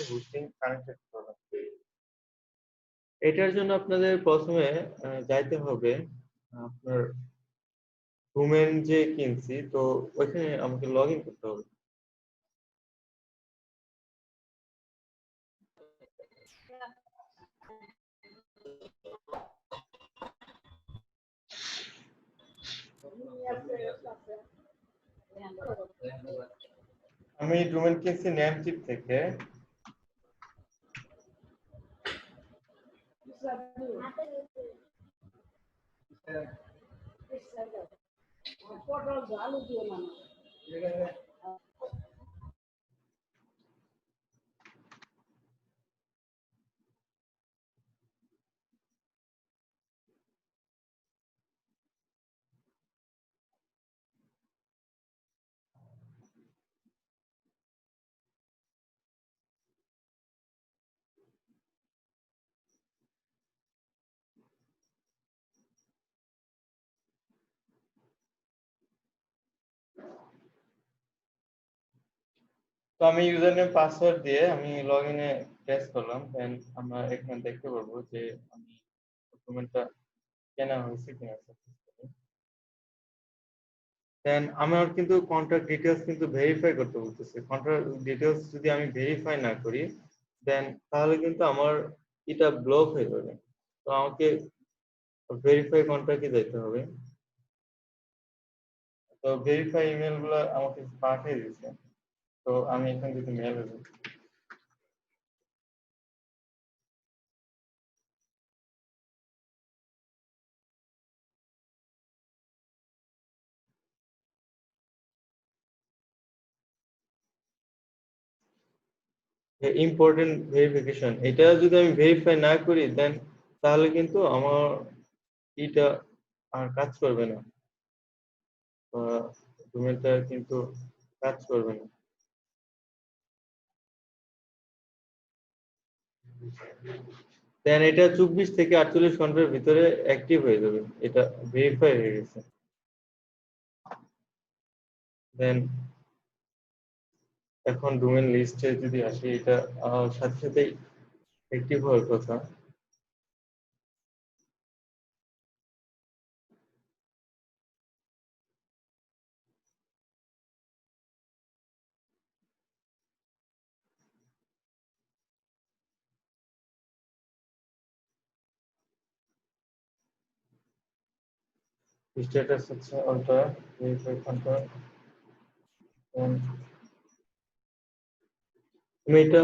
Hosting connected করবেন। এটার জন্য আপনাদের প্রথমে যাইতে হবে আপনার ডোমেন যে কিনছি, তো ওইখানে আমাকে লগ ইন করতে হবে। আমি ডোমেন কিনছি নেমটিপ থেকে। তো আমি ইউজার নেম পাসওয়ার্ড দিয়ে আমি লগ ইনে প্রেস করলাম, দেন আমরা এখানে দেখতে পারবো যে আমি ডকুমেন্টটা কেনা হয়েছে কিনা। দেন আমার কিন্তু কন্ট্যাক্ট ডিটেলস কিন্তু ভেরিফাই করতে বলতেছে। কন্ট্যাক্ট ডিটেলস যদি আমি ভেরিফাই না করি, দেন তাহলে কিন্তু আমার এটা ব্লক হয়ে যাবে। তো আমাকে ভেরিফাই কন্ট্যাক্টে যেতে হবে। তো ভেরিফাই ইমেল গুলো আমাকে পাঠিয়ে দিচ্ছে। তো আমি এখান থেকে মেল ইম্পর্টেন্ট ভেরিফিকেশন, এটা যদি আমি ভেরিফাই না করি দেন তাহলে কিন্তু আমার এটা আর কাজ করবে না, ডকুমেন্টটা কিন্তু কাজ করবে না। দেন এটা 24 থেকে 48 ঘন্টার ভিতরে অ্যাক্টিভ হয়ে যাবে, এটা ভেরিফাই হয়ে গেছে। দেন এখন ডোমেন লিস্টে যদি আসি, এটা সাথে সাথেই অ্যাক্টিভ হওয়ার কথা। স্ট্যাটাস হচ্ছে অল্টা ভেরিফাই কন্ট্যাক্ট। আমি এটা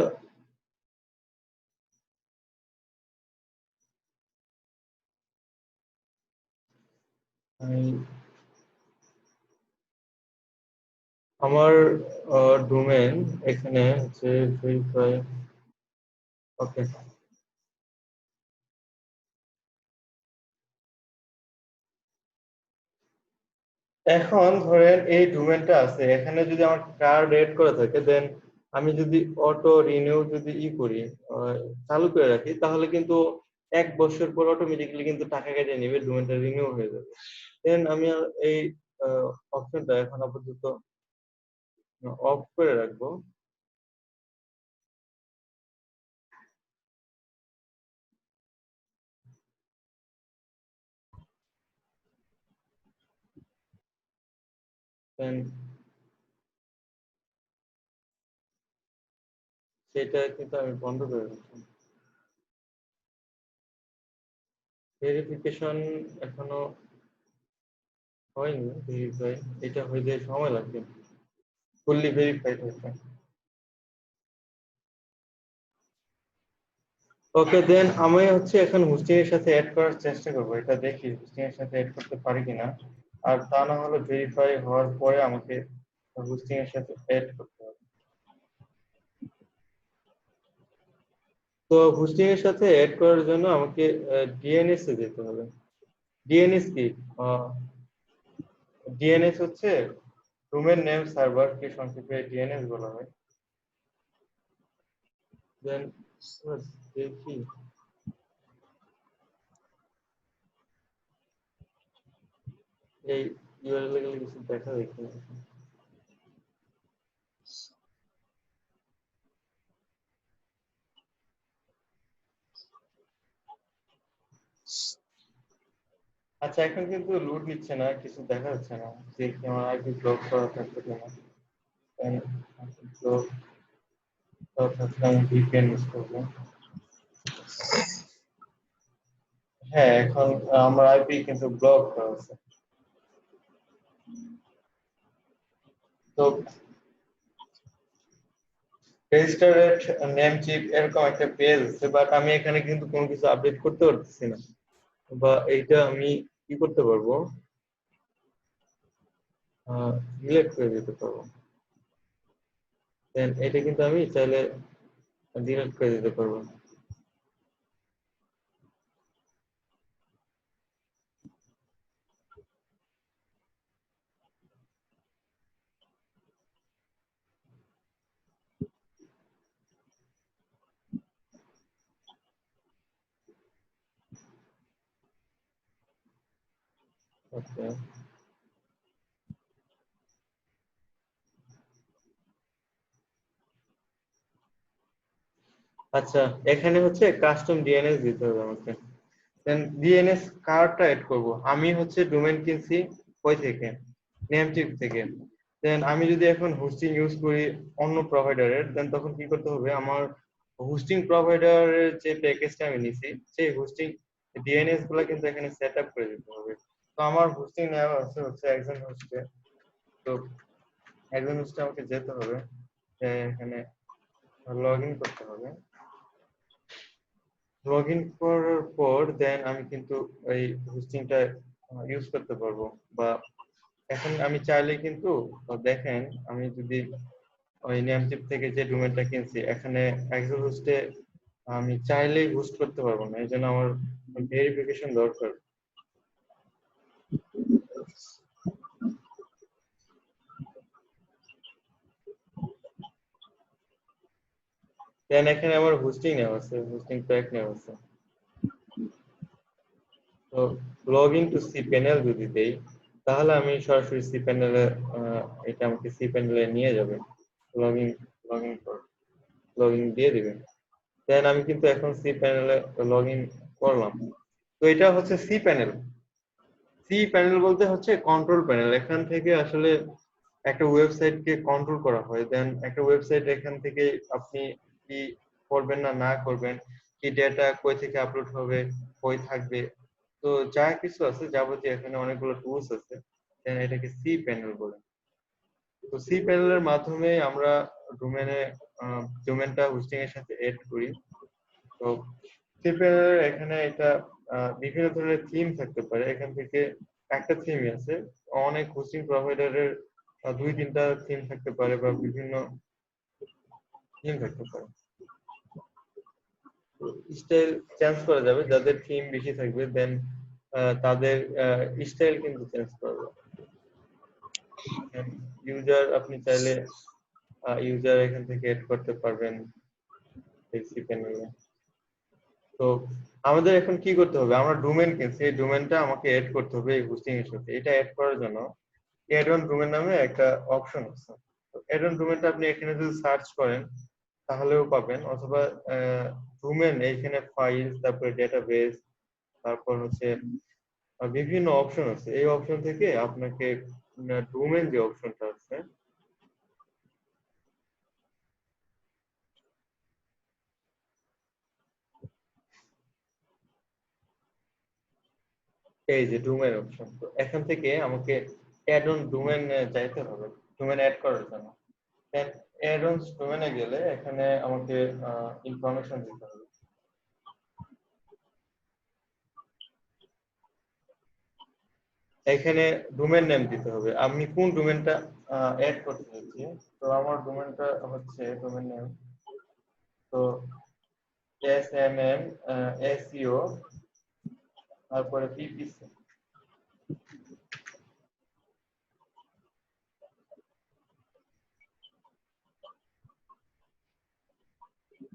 আমি আমার ডোমেন এখানে হচ্ছে ভেরিফাই। ওকে, এখন ধরেন এই ডোমেনটা আছে, এখানে যদি আমার কার্ড এড করা থাকে, দেন আমি যদি অটো রিনিউ যদি করি, আহ, চালু করে রাখি, তাহলে কিন্তু 1 বছর পর অটোমেটিক্যালি কিন্তু টাকা কেটে নিবে, ডোমেনটা রিনিউ হয়ে যাবে। দেন আমি আর এই অপশনটা এখন আপাতত অফ করে রাখবো। দেন সেটা কিন্তু আমি বন্ধ করে রাখবো। ভেরিফিকেশন এখনো হয়নি, ভেরিফাই এটা হইতে সময় লাগবে, ফুললি ভেরিফাইড হয়েছে। ওকে, দেন আমি হচ্ছে এখন হোস্টিং এর সাথে অ্যাড করার চেষ্টা করবো, এটা দেখি হোস্টিং এর সাথে অ্যাড করতে পারি কিনা। আর তা না হলে ভেরিফাই হওয়ার পরে আমাকে হোস্টিং এর সাথে অ্যাড করতে হবে। তো হোস্টিং এর সাথে অ্যাড করার জন্য আমাকে ডিএনএস এ যেতে হবে। ডিএনএস কি? ডিএনএস হচ্ছে ডোমেন নেম সার্ভার, কে সংক্ষেপে ডিএনএস বলা হয়। দেন দেখি এই ইউআরএল এর কিছু দেখা দেখি। আচ্ছা, এখন কিন্তু লোড নিচ্ছে না, কিছু দেখা যাচ্ছে না যে কি আমার আইপি ব্লক করা থাকবে কিনা। ব্লক করা থাকলে আমি ভিপিএন ইউজ করবো। হ্যাঁ, এখন আমার আইপি কিন্তু ব্লক করা আছে। তো রেজিস্টারেড নেম চিপ এরকম একটা পেজ আছে, বাট আমি এখানে কিন্তু কোনো কিছু আপডেট করতে পারতেছি না, বা এইটা আমি কি করতে পারবো, ডিলিট করে দিতে পারবো। দেন এটা কিন্তু আমি চাইলে ডিলিট করে দিতে পারবো। ওকে। আচ্ছা, এখানে হচ্ছে কাস্টম ডিএনএস দিতে হবে আমাকে। দেন ডিএনএস কার্ডটা এড করব। আমি হচ্ছে ডোমেইন কিনছি কই থেকে, নেমচিপ থেকে। দেন আমি যদি এখন হোস্টিং ইউজ করি অন্য প্রোভাইডারের, দেন তখন কি করতে হবে, আমার হোস্টিং প্রোভাইডারের যে প্যাকেজটা আমি নিছি সেই হোস্টিং ডিএনএস গুলো কিন্তু এখানে সেট আপ করে দিতে হবে। তো আমার হোস্টিং নেওয়া আছে হচ্ছে একজন হোস্টে। তো একজন হোস্টে আমাকে যেতে হবে, এখানে লগ ইন করতে হবে। লগ ইন করার পর দেন আমি কিন্তু এই হোস্টিংটা ইউজ করতে পারবো। বা এখন আমি চাইলে কিন্তু দেখেন, আমি যদি ওই নেমচিপ থেকে যে ডোমেনটা কিনছি এখানে এক্সেল হোস্টে আমি চাইলেই হোস্ট করতে পারবো না, এই জন্য আমার ভেরিফিকেশন দরকার। দেন এখানে আমার হোস্টিং নেওয়া আছে, হোস্টিং প্যাক নেওয়া আছে। তো log in to cPanel যদি দেই, তাহলে আমি সরাসরি সি প্যানেলে, এটা আমাকে সি প্যানেলে নিয়ে যাবে। Log in log in log in দিয়ে দিবেন। দেন আমি কিন্তু এখন সি প্যানেলে লগ ইন করলাম। তো এটা হচ্ছে সি প্যানেল। সি প্যানেল বলতে হচ্ছে কন্ট্রোল প্যানেল। এখান থেকে আসলে একটা ওয়েবসাইটকে কন্ট্রোল করা হয়। দেন একটা ওয়েবসাইট এখান থেকে আপনি কি করবেন না না করবেন, কি ডেটা কই থেকে আপলোড হবে, কই থাকবে, তো যা কিছু আছে যাবতীয় এখানে অনেকগুলো টুলস আছে। দেন এটাকে সি প্যানেল বলে। তো সি প্যানেলের মাধ্যমে আমরা ডোমেনে ডোমেনটা হোস্টিং এর সাথে এড করি। তো সিপ্রের এখানে এটা বিভিন্ন ধরনের থিম থাকতে পারে। এখান থেকে একটা থিমই আছে, অনেক হোস্টিং প্রোভাইডারের দুই তিনটা থিম থাকতে পারে, বা বিভিন্ন থিম থাকতে পারে। স্টাইল চেঞ্জ করা যাবে, যাদের থিম বেশি থাকবে দেন তাদের স্টাইল কিন্তু চেঞ্জ করা যাবে। ইউজার আপনি চাইলে ইউজার এখান থেকে এড করতে পারবেন এই সি প্যানেলে। তো আমাদের এখন কি করতে হবে, আমরা ডোমেন কিনছি, এই ডোমেনটা আমাকে এড করতে হবে এই হোস্টিং এর সাথে। এটা এড করার জন্য এড অন ডোমেন নামে একটা অপশন আছে। তো এড অন ডোমেনটা আপনি এখানে যদি সার্চ করেন তাহলেও পাবেন, অথবা ডোমেন এইখানে ফাইল, তারপরে ডেটাবেস, তারপর হচ্ছে বিভিন্ন অপশন আছে। এই অপশন থেকে আপনাকে ডোমেন যে অপশনটা আছে, এই যে ডোমেন অপশন, তো এখান থেকে আমাকে অ্যাড অন ডোমেন চাইতে হবে ডোমেন অ্যাড করার জন্য। অ্যাড অন ডোমেনে গেলে এখানে আমাকে ইনফরমেশন দিতে হবে। এখানে ডোমেন নেম দিতে হবে, আমি কোন ডোমেনটা অ্যাড করতে চাইছি। তো আমার ডোমেনটা হচ্ছে ডোমেন নেম, তো SMM SEO তারপরে PPC।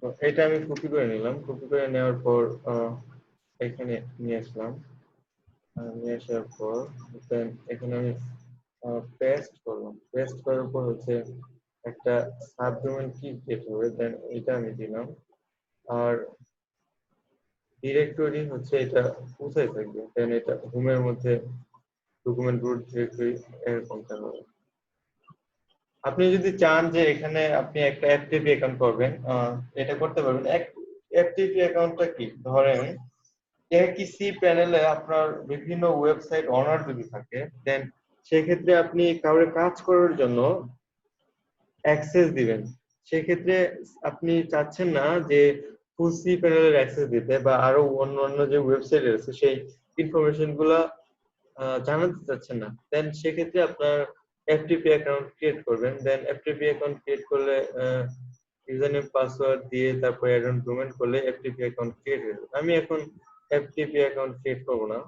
তো এটা আমি কপি করে নিলাম, কপি করে নেওয়ার পর এখানে নিয়ে আসলাম। নিয়ে আসার পর then এখানে আমি পেস্ট করলাম। পেস্ট করার পর হচ্ছে একটা সাবডোমেন কি ক্রিয়েট হবে, দেন এটা আমি দিলাম। আর ডিরেক্টরি হচ্ছে এটা কোথায় থাকবে, দেন এটা হোমের মধ্যে ডকুমেন্ট রুট ডিরেক্টরি এরকমটা হবে। আপনি যদি চান যে এখানে আপনি একটা এফটিপি অ্যাকাউন্ট করবেন, এটা করতে পারবেন। এফটিপি অ্যাকাউন্টটা কি, ধরেন একই সি প্যানেলে আপনার বিভিন্ন ওয়েবসাইট অনার যদি থাকে, দেন সেক্ষেত্রে আপনি কাউরে কাজ করার জন্য অ্যাক্সেস দিবেন। সেক্ষেত্রে আপনি চাচ্ছেন না যে ফুল সি প্যানেলের অ্যাক্সেস দিতে বা আরো অন্যান্য যে ওয়েবসাইট আছে সেই ইনফরমেশন গুলা জানাতে চাচ্ছেন না, দেন সেক্ষেত্রে আপনার এফটিপি অ্যাকাউন্ট ক্রিয়েট করবেন। দেন এফটিপি অ্যাকাউন্ট ক্রিয়েট করলে ইউজার নেম পাসওয়ার্ড দিয়ে তারপর অ্যাড অন ডোমেইন করলে এফটিপি অ্যাকাউন্ট ক্রিয়েট হয়ে যাবে। আমি এখন এফটিপি অ্যাকাউন্ট ক্রিয়েট করব না,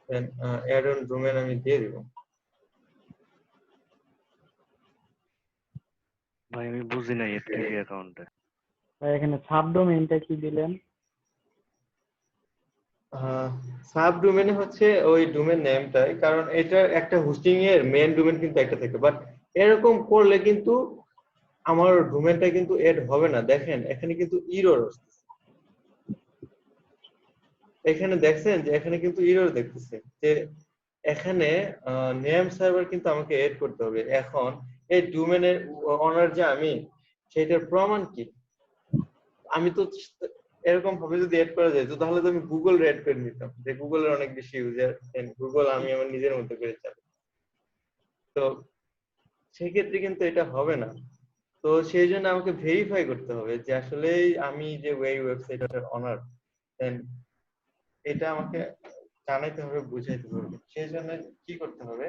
দেন অ্যাড অন ডোমেইন আমি দিয়ে দিব। ভাই আমি বুঝি নাই এফটিপি অ্যাকাউন্টে। ভাই এখানে সাবডোমেইনটা কি দিলেন? সাবডোমেইনে হচ্ছে ওই ডোমেইন নেমটাই, কারণ এটা একটা হোস্টিং এর মেইন ডোমেইন কিন্তু একটা থাকে, বাট এরকম করলে কিন্তু আমার ডোমেইনটা কিন্তু এড হবে না। দেখেন এখানে কিন্তু এরর আসছে, এখানে দেখছেন যে এখানে কিন্তু এরর দেখতেছে যে এখানে নেম সার্ভার কিন্তু আমাকে এড করতে হবে। এখন এই ডোমেইনের অনার যে আমি, সেটার প্রমাণ কি? আমি তো এরকম ভাবে যদি এড করা যায় তো তাহলে তো আমি গুগল এড করে নিতাম, যে গুগলের অনেক বেশি ইউজার, গুগল আমি আমার নিজের মতো করে চালাই। তো সেক্ষেত্রে কিন্তু এটা হবে না। তো সেই জন্য আমাকে ভেরিফাই করতে হবে যে আসলে আমি যে ওয়েবসাইটের অনার, দেন এটা আমাকে জানাইতে হবে, বুঝাইতে হবে। সেই জন্য কি করতে হবে,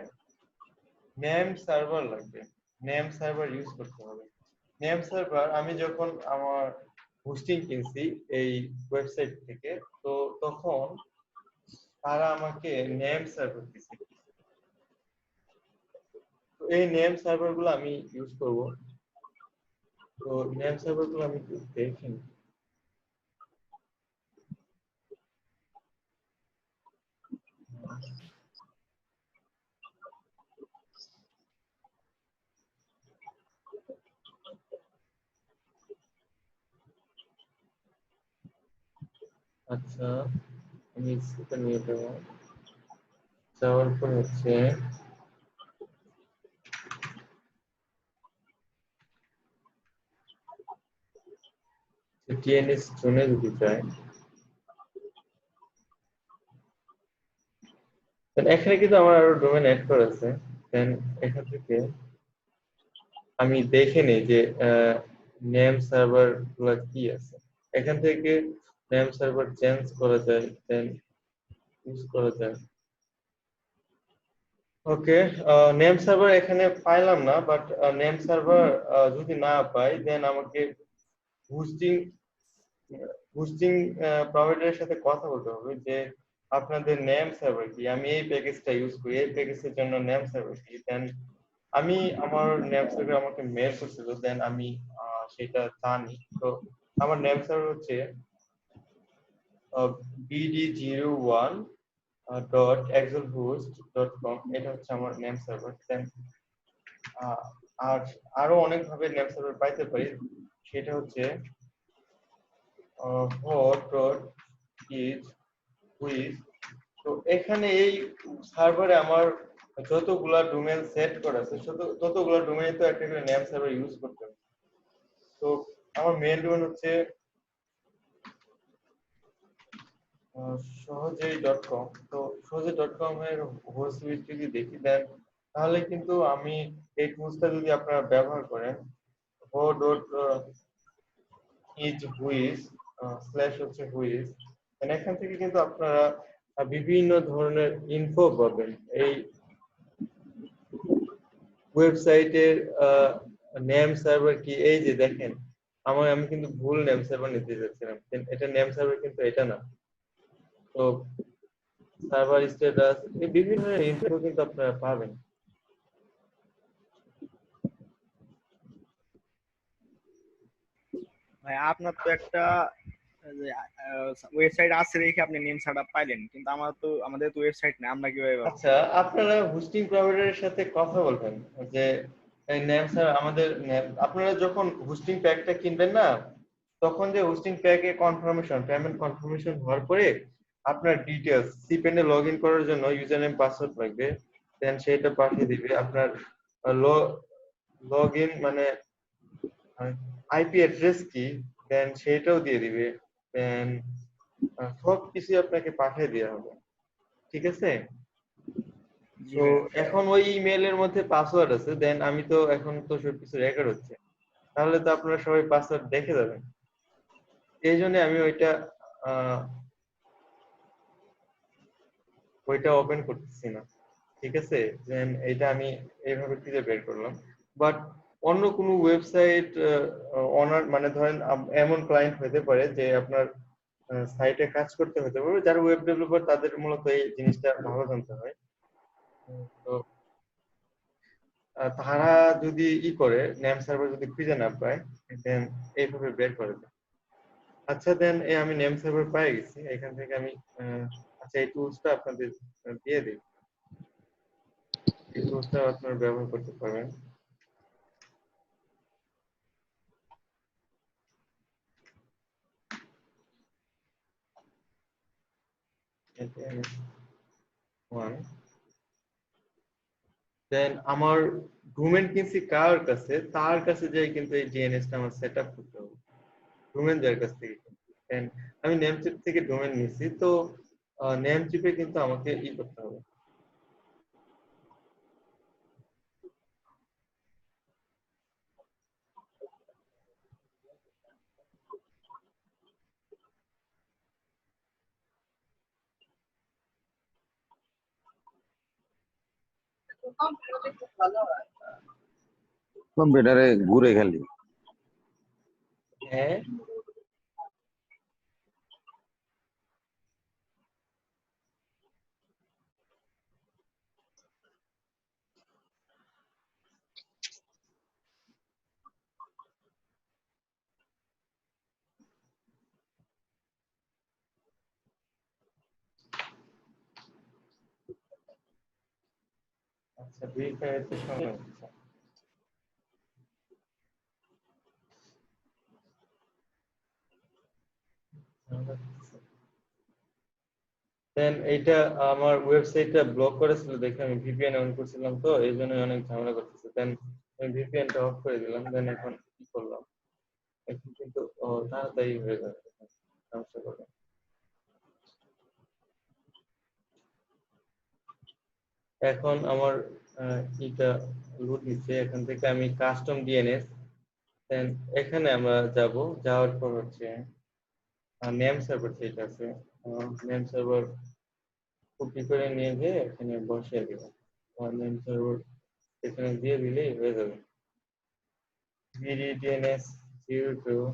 নেম সার্ভার লাগবে, নেম সার্ভার ইউজ করতে হবে। নেম সার্ভার আমি যখন আমার হোস্টিং কিনছি এই ওয়েবসাইট থেকে, তো তখন তারা আমাকে নেম সার্ভার দিছে। তো এই নেম সার্ভার গুলো আমি ইউজ করব। তো নেম সার্ভার গুলো আমি দেখি। আচ্ছা, আমি সেটা নিয়ে যাবো। যাওয়ার পর হচ্ছে টিএনএস জোনে যদি যাই, এখানে কিন্তু আমার আরো ডোমেন অ্যাড করা আছে। দেন এখান থেকে আমি দেখে নিই যে নেম সার্ভার গুলা কি আছে। এখান থেকে নেম সার্ভার চেঞ্জ করা যায়, দেন ইউজ করা যায়। ওকে, নেম সার্ভার এখানে পাইলাম না, বাট নেম সার্ভার যদি না পাই, দেন আমাকে হোস্টিং হোস্টিং প্রোভাইডারের সাথে কথা বলতে হবে যে আপনাদের নেম সার্ভার কি, আমি এই প্যাকেজটা ইউজ করি, এই প্যাকেজের জন্য নেম সার্ভার কি। দেন আমি আমার নেম সার্ভার আমাকে মেল করছিল, দেন আমি সেটা জানি। তো আমার নেম সার্ভার হচ্ছে bd01.excelhost.com, এটা হচ্ছে আমার নেম সার্ভার। দেন আর আরো অনেক ভাবে নেম সার্ভার পাইতে পারি, সেটা হচ্ছে hot.is তো এখানে এই সার্ভারে আমার যতগুলা ডোমেইন সেট করা আছে ততগুলা ডোমেইন তো একটা করে নেম সার্ভার ইউজ করতে হবে। তো আমার মেইন ডোমেইন হচ্ছে সহজেই.com। তো সহজে.com এর হোস্ট লিস্ট যদি দেখি, দেন তাহলে কিন্তু আমি এই টুলসটা যদি আপনারা ব্যবহার করেন, ho.is/whois, এখান থেকে কিন্তু আপনারা বিভিন্ন ধরনের ইনফো পাবেন। এই ওয়েবসাইটের নেম সার্ভার কি, এই যে দেখেন আমি কিন্তু ভুল নেম সার্ভার নিতে যাচ্ছিলাম, এটা নেম সার্ভার কিন্তু এটা না। তো সার্ভার স্ট্যাটাস, এই বিভিন্ন ইনফো কিন্তু আপনারা পাবেন। ভাই আপনার তো একটা ওয়েবসাইট আছে দেখে আপনি নেম সেটআপ পাইলেন, কিন্তু আমাদের তো ওয়েবসাইট না, আমরা কিভাবে পাবো? আচ্ছা, আপনারা হোস্টিং প্রোভাইডারের সাথে কথা বলবেন যে এই নেম স্যার আমাদের আপনারা যখন হোস্টিং প্যাকটা কিনবেন না, তখন যে হোস্টিং প্যাকে পেমেন্ট কনফার্মেশন হওয়ার পরে আপনার ডিটেলস সিপেনে লগ ইন করার জন্য ইউজার নেম পাসওয়ার্ড লাগবে, দেন সেটা পাঠিয়ে দিবে। আপনার লগ ইন মানে আইপি অ্যাড্রেস কি, দেন সেটাও দিয়ে দিবে, দেন সব কিছু আপনাকে পাঠিয়ে দেওয়া হবে। ঠিক আছে? জি তো ভাইয়া। এখন ওই ইমেলের মধ্যে পাসওয়ার্ড আছে, দেন আমি তো এখন তো সবকিছু রেকর্ড হচ্ছে, তাহলে তো আপনারা সবাই পাসওয়ার্ড দেখে যাবেন। এই জন্য আমি ওইটা ওপেন করতেছি না। ঠিক আছে, দেন এটা আমি এইভাবে খুঁজে বের করলাম। বাট অন্য কোনো ওয়েবসাইট অনার মানে ধরেন এমন ক্লায়েন্ট হতে পারে যে আপনার সাইটে কাজ করতে হতে পারে, যারা ওয়েব ডেভেলপার তাদের মূলত এই জিনিসটা ভালো জানতে হয়। তো তারা যদি করে নেম সার্ভার যদি খুঁজে না পায়, দেন এইভাবে বের করে দেয়। আচ্ছা, দেন আমি নেম সার্ভার পেয়ে গেছি, এখান থেকে আমি আচ্ছা এই টুলসটা আপনাদের দিয়ে দিই। এই টুলসটা আপনারা ব্যবহার করতে পারবেন। দেন আমার ডোমেন কিনছি কার কাছে, তার কাছে যাই কিন্তু এই ডিএনএস টা আমার সেট আপ করতে হবে, ডোমেন যার কাছ থেকে কিনছি। দেন আমি নেমচিপ থেকে ডোমেন নিছি, তো নেমচিপে কিন্তু আমাকে করতে হবে। কম্পিউটারে ঘুরে খালি। হ্যাঁ, আচ্ছা, ভেরিফাই হতে সময় লাগছে। দেন এইটা আমার ওয়েবসাইটটা ব্লক করেছিল দেখে আমি ভিপিএন অন করছিলাম, তো এই জন্য অনেক ঝামেলা করতেছে। দেন আমি ভিপিএনটা অফ করে দিলাম, দেন এখন কি করলাম, এখন কিন্তু তাড়াতাড়ি হয়ে যাবে, সমস্যা করবে। এখন আমার এটা লুট নিচ্ছে, এখান থেকে আমি কাস্টম ডিএনএস, দেন এখানে আমরা যাব, যাওয়ার পর হচ্ছে নেম সার্ভার যেটা আছে, নেম সার্ভার কপি করে নিয়ে গিয়ে এখানে বসিয়ে দিব। নেম সার্ভার এখানে দিয়ে দিলেই হয়ে যাবে। VDDNS 02।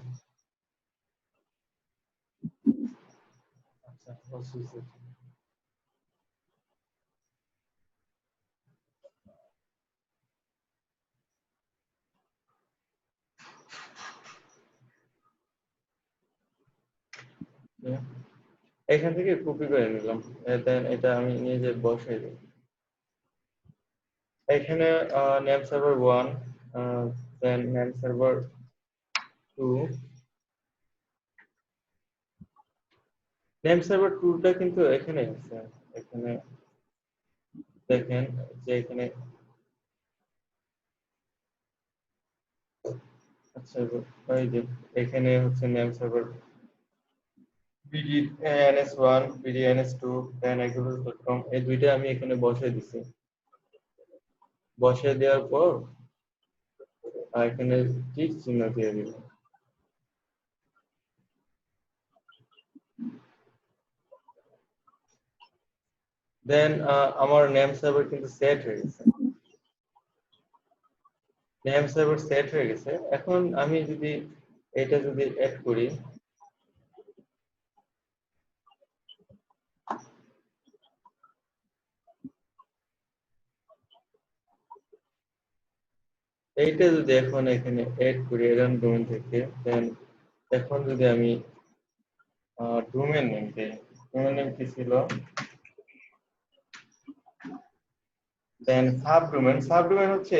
আচ্ছা, অসুবিধা নেই। এখান থেকে কপি করে নিলাম, দেন এটা আমি নিয়ে যে বসাই দিই এখানে। Name server 1, then name server 2। Name server 2টা কিন্তু এখানে আছে, এখানে দেখেন যে এখানে। আচ্ছা, ওই যে এখানে হচ্ছে নেম সার্ভার BDNS1, BDNS2, দেন exodus.com, এই দুইটা আমি এখানে বসাই দিছি। বসাই দেওয়ার পর এখানে টিক চিহ্ন দিয়ে দিব। দেন আমার নেম সার্ভার কিন্তু সেট হয়ে গেছে, নেম সার্ভার সেট হয়ে গেছে। এখন আমি যদি এটা যদি অ্যাড করি, এইটা যদি এখন এখানে অ্যাড করি এরন ডোমেন থেকে, দেন এখন যদি আমি ডোমেন নেম দিই, ডোমেন নেম কি ছিল, দেন সাবডোমেন হচ্ছে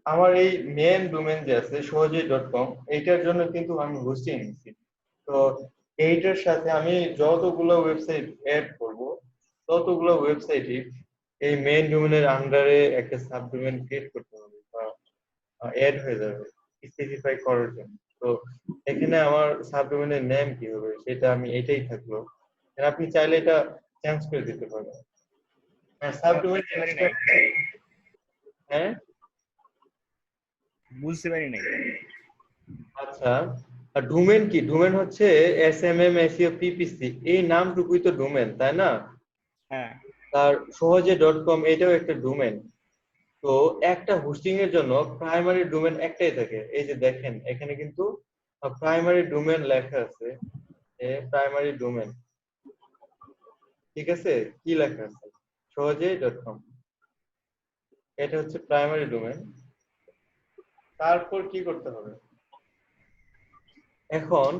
আমার এই মেন ডোমেন যে আছে সহজেই.com, এইটার জন্য কিন্তু আমি হোস্টিং নিচ্ছি। তো এইটার সাথে আমি যতগুলো ওয়েবসাইট অ্যাড করব ততগুলো ওয়েবসাইটই এই মেইন ডোমেনের আন্ডারে একটা সাবডোমেন ক্রিয়েট করতে হবে বা অ্যাড হয়ে যাবে স্পেসিফাই করার জন্য। তো এখানে আমার সাবডোমেনের নেম কি হবে সেটা আমি এটাই থাকলো। আর আপনি চাইলে এটা চেঞ্জ করে দিতে পারেন। হ্যাঁ, সাবডোমেন বুঝতে পারি নাই। হ্যাঁ, বুঝতে পারি নাই। আচ্ছা। আর ডোমেন কি? ডোমেন হচ্ছে এসএমএম এসইও পিপিসি, এই নামটুকুই তো ডোমেন, তাই না? হ্যাঁ, তার সহজে ডট কম এটাও একটা ডোমেন। তো একটা হোস্টিং এর জন্য প্রাইমারি ডোমেন একটাই থাকে। এই যে দেখেন এখানে কিন্তু প্রাইমারি ডোমেন লেখা আছে, প্রাইমারি ডোমেন, ঠিক আছে? কি লেখা আছে? সহজে ডট কম, এটা হচ্ছে প্রাইমারি ডোমেন। তারপর কি করতে হবে এখন?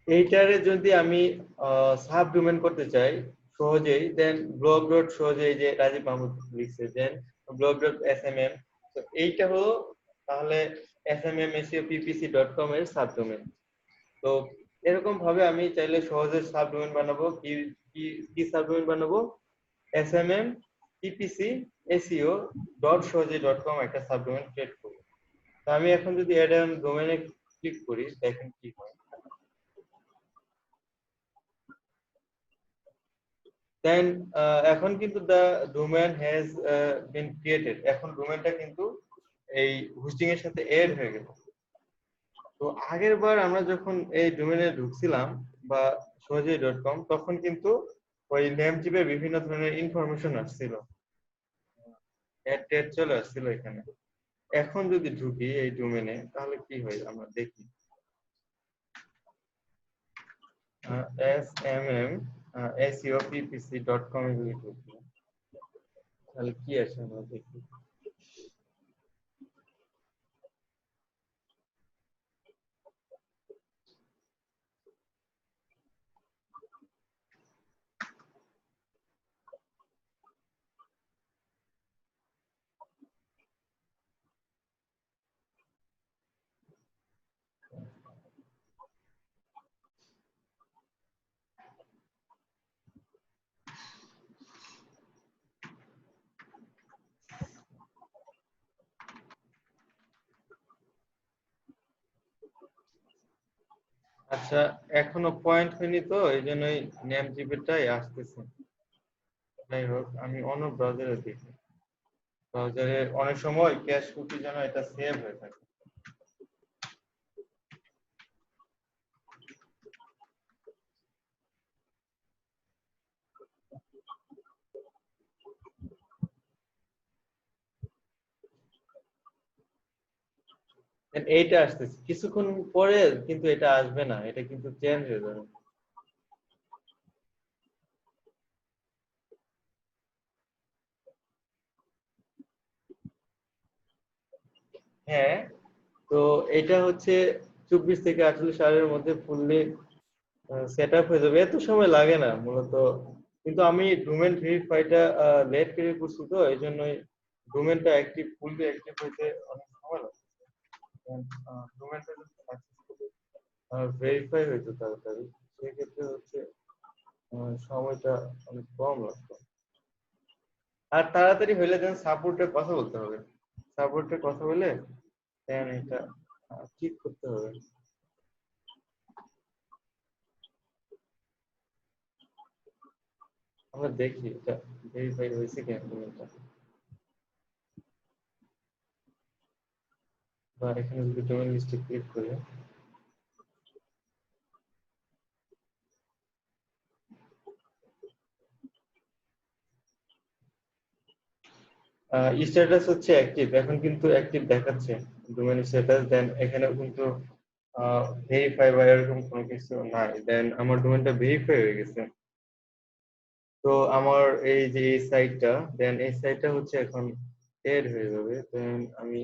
এইটারে যদি আমি সাব ডোমেন করতে চাই সহজেই, দেন ব্লগ ডট সহজেই, যে রাজীব মাহমুদ লিখছে, দেন ব্লগ ডট এসএমএম। তো এইটা হলো তাহলে এসএমএম এসইও পিপিসি ডট কম এর সাব ডোমেন। তো এরকম ভাবে আমি চাইলে সহজে সাব ডোমেন বানাবো। কি কি কি সাব ডোমেন বানাবো? এসএমএম পিপিসি এসইও ডট সহজে ডট কম একটা সাব ডোমেন ক্রিয়েট করবো। তো আমি এখন যদি অ্যাড অন ডোমেনে ক্লিক করি, দেখেন কি হয়। দেন এখন কিন্তু the domain has been created, এখন ডোমেনটা কিন্তু এই হোস্টিং এর সাথে এড হয়ে গেল। তো আগের বার আমরা যখন এই ডোমেনে ঢুকছিলাম বা সহজেই ডট কম, তখন কিন্তু ওই নেম চিপে বিভিন্ন ধরনের ইনফরমেশন আসছিল, অ্যাড ট্যাড চলে আসছিল এখানে। এখন যদি ঢুকি এই ডোমেনে তাহলে কি হয় আমরা দেখি। SMM SEO PPC dot com এ যদি ঢুকি তাহলে কি আসে আমরা দেখি। আচ্ছা, এখনো পয়েন্ট হয়নি তো এই জন্যই নেম জিপিটাই আসতেছে। যাই হোক, আমি অন্য ব্রাউজারে দেখি। ব্রাউজারে অনেক সময় ক্যাশ কুকি যেন এটা সেভ হয়ে থাকে। And এইটা আসতেছে কিছুক্ষণ পরে, কিন্তু এটা আসবে না, এটা কিন্তু চেঞ্জ হয়ে যাবে। হ্যাঁ, তো এটা হচ্ছে 24 থেকে 48 আওয়ারের মধ্যে ফুললি সেট আপ হয়ে যাবে, এত সময় লাগে না মূলত। কিন্তু আমি ডোমেন ভেরিফাইটা লেট করে করছি, তো এই জন্যই ডোমেনটা অ্যাক্টিভ, ফুললি অ্যাক্টিভ হইতে অনেক সময় লাগে। ডোমেনটা যদি সাকসেসফুলি ভেরিফাই হইতো তাড়াতাড়ি, সেক্ষেত্রে হচ্ছে সময়টা অনেক কম লাগতো। আর তাড়াতাড়ি হইলে দেন সাপোর্টে কথা বলতে হবে, সাপোর্টে কথা বলে দেন এটা ঠিক করতে হবে। আমরা দেখি এটা ভেরিফাই হয়েছে কিনা ডোমেনটা। বা এখানে যদি ডোমেন লিস্টে ক্লিক করি, স্ট্যাটাস হচ্ছে অ্যাক্টিভ, এখন কিন্তু অ্যাক্টিভ দেখাচ্ছে ডোমেন স্ট্যাটাস। দেন এখানে কিন্তু ভেরিফাই বা এরকম কোনো কিছু নাই, দেন আমার ডোমেনটা ভেরিফাই হয়ে গেছে। তো আমার এই যে এই সাইটটা, দেন এই সাইটটা হচ্ছে এখন এড হয়ে যাবে। দেন আমি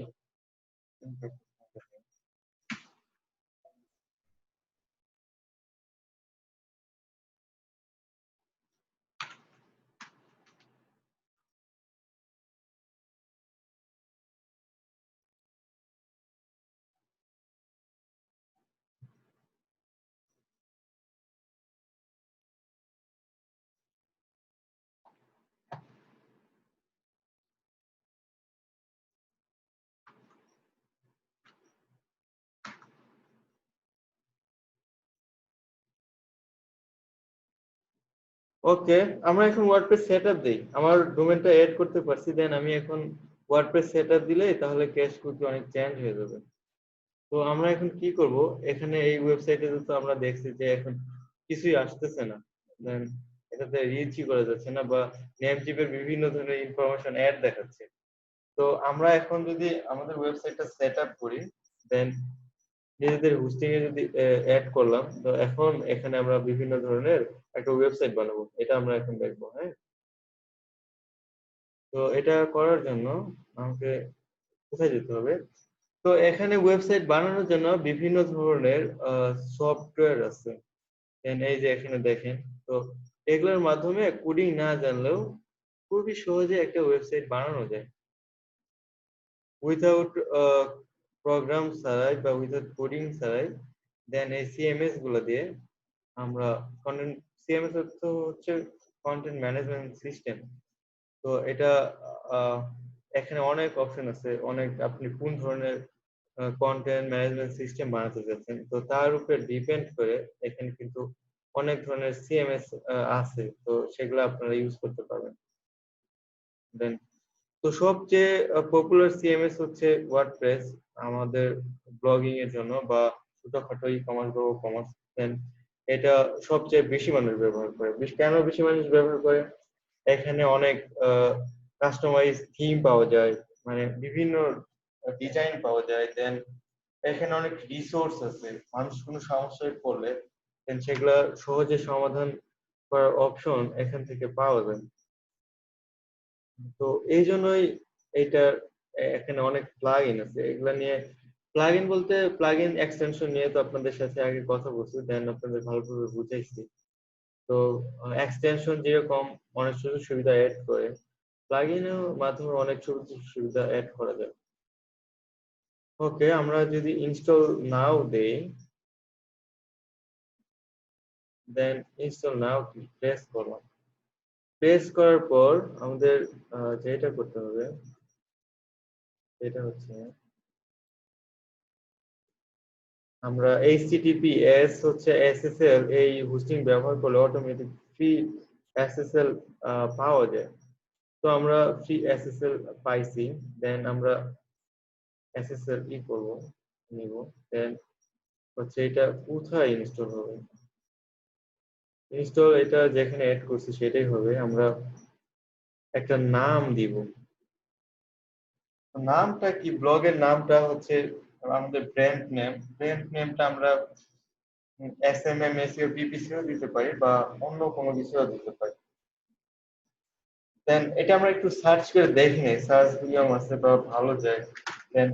ওকে, আমরা এখন ওয়ার্ডপ্রেস সেটআপ দেই। আমার ডোমেনটা এড করতে পারছি, দেন আমি এখন ওয়ার্ডপ্রেস সেটআপ দিলেই তাহলে ক্যাশ কুকি অনেক চেঞ্জ হয়ে যাবে। তো আমরা এখন কি করব, এখানে এই ওয়েবসাইটে তো আমরা দেখছি যে এখন কিছুই আসতেছে না, দেন এটাতে রিচই করা যাচ্ছে না, বা নেমজিপের বিভিন্ন ধরনের ইনফরমেশন অ্যাড দেখাচ্ছে। তো আমরা এখন যদি আমাদের ওয়েবসাইটটা সেটআপ করি, দেন নিজেদের হোস্টিং এ যদি অ্যাড করলাম, তো এখন এখানে আমরা বিভিন্ন ধরনের একটা ওয়েবসাইট বানাবো, এটা আমরা এখন দেখবো। হ্যাঁ, তো এটা করার জন্য আমাকে কোথায় যেতে হবে? তো এখানে ওয়েবসাইট বানানোর জন্য বিভিন্ন ধরনের সফটওয়্যার আছে। এই যে এখানে দেখেন, তো এগুলোর মাধ্যমে কোডিং না জানলেও খুবই সহজে একটা ওয়েবসাইট বানানো যায় উইথাউট প্রোগ্রাম ছাড়াই বা উইথাউট কোডিং ছাড়াই। দেন এই সিএমএস গুলো দিয়ে আমরা কন্টেন্ট, সিএমএস হচ্ছে কন্টেন্ট ম্যানেজমেন্ট সিস্টেম। তো এটা আহ, এখানে অনেক অপশন আছে, অনেক আপনি কোন ধরনের কন্টেন্ট ম্যানেজমেন্ট সিস্টেম বানাতে চাচ্ছেন, তো তার উপরে ডিপেন্ড করে এখানে কিন্তু অনেক ধরনের সিএমএস আছে, তো সেগুলো আপনারা ইউজ করতে পারবেন। দেন তো সবচেয়ে পপুলার সিএমএস হচ্ছে ওয়ার্ডপ্রেস আমাদের ব্লগিং এর জন্য, বা ছোটখাটো ই কমার্স বা কমার্স। দেন এটা সবচেয়ে বেশি মানুষ ব্যবহার করে। কেন বেশি মানুষ ব্যবহার করে? এখানে অনেক কাস্টমাইজ থিম পাওয়া যায়, মানে বিভিন্ন ডিজাইন পাওয়া যায়। দেন এখানে অনেক রিসোর্স আছে, মানুষ কোনো সমস্যায় পড়লে দেন সেগুলা সহজে সমাধান করার অপশন এখান থেকে পাওয়া যায়। তো এই জন্যই এটা এখানে অনেক প্লাগইন আছে এগুলা নিয়ে। প্লাগইন বলতে প্লাগইন এক্সটেনশন নিয়ে তো আপনাদের সাথে আগে কথা বলছি, দেন আপনাদের ভালোভাবে বুঝাইছি। তো এক্সটেনশন যেরকম অনেক সুযোগ সুবিধা অ্যাড করে, প্লাগইনের মাধ্যমে অনেক সুযোগ সুবিধা অ্যাড করা যায়। ওকে, আমরা যদি ইনস্টল নাও দেই, দেন ইনস্টল নাও প্রেস করলাম। প্রেস করার পর আমাদের যেটা করতে হবে সেটা হচ্ছে আমরা HTTPS হচ্ছে SSL এই হোস্টিং ব্যবহার করলে অটোমেটিক ফ্রি SSL পাওয়া যায়। তো আমরা ফ্রি SSL পাইছি, দেন আমরা SSL করব, নিব। দেন হচ্ছে এটা কোথায় ইনস্টল হবে, ইনস্টল এটা যেখানে অ্যাড করছি সেটাই হবে। আমরা একটা নাম দিব। নামটা কি, ব্লগের নামটা হচ্ছে আমাদের ব্র্যান্ড নেম। ব্র্যান্ড নেমটা আমরা SMM SEO PPC দিতে পারি, বা অন্য কোনো কিছুও দিতে পারি। দেন এটা আমরা একটু সার্চ করে দেখি নেই, সার্চ মিডিয়াম আছে বা ভালো যায়। দেন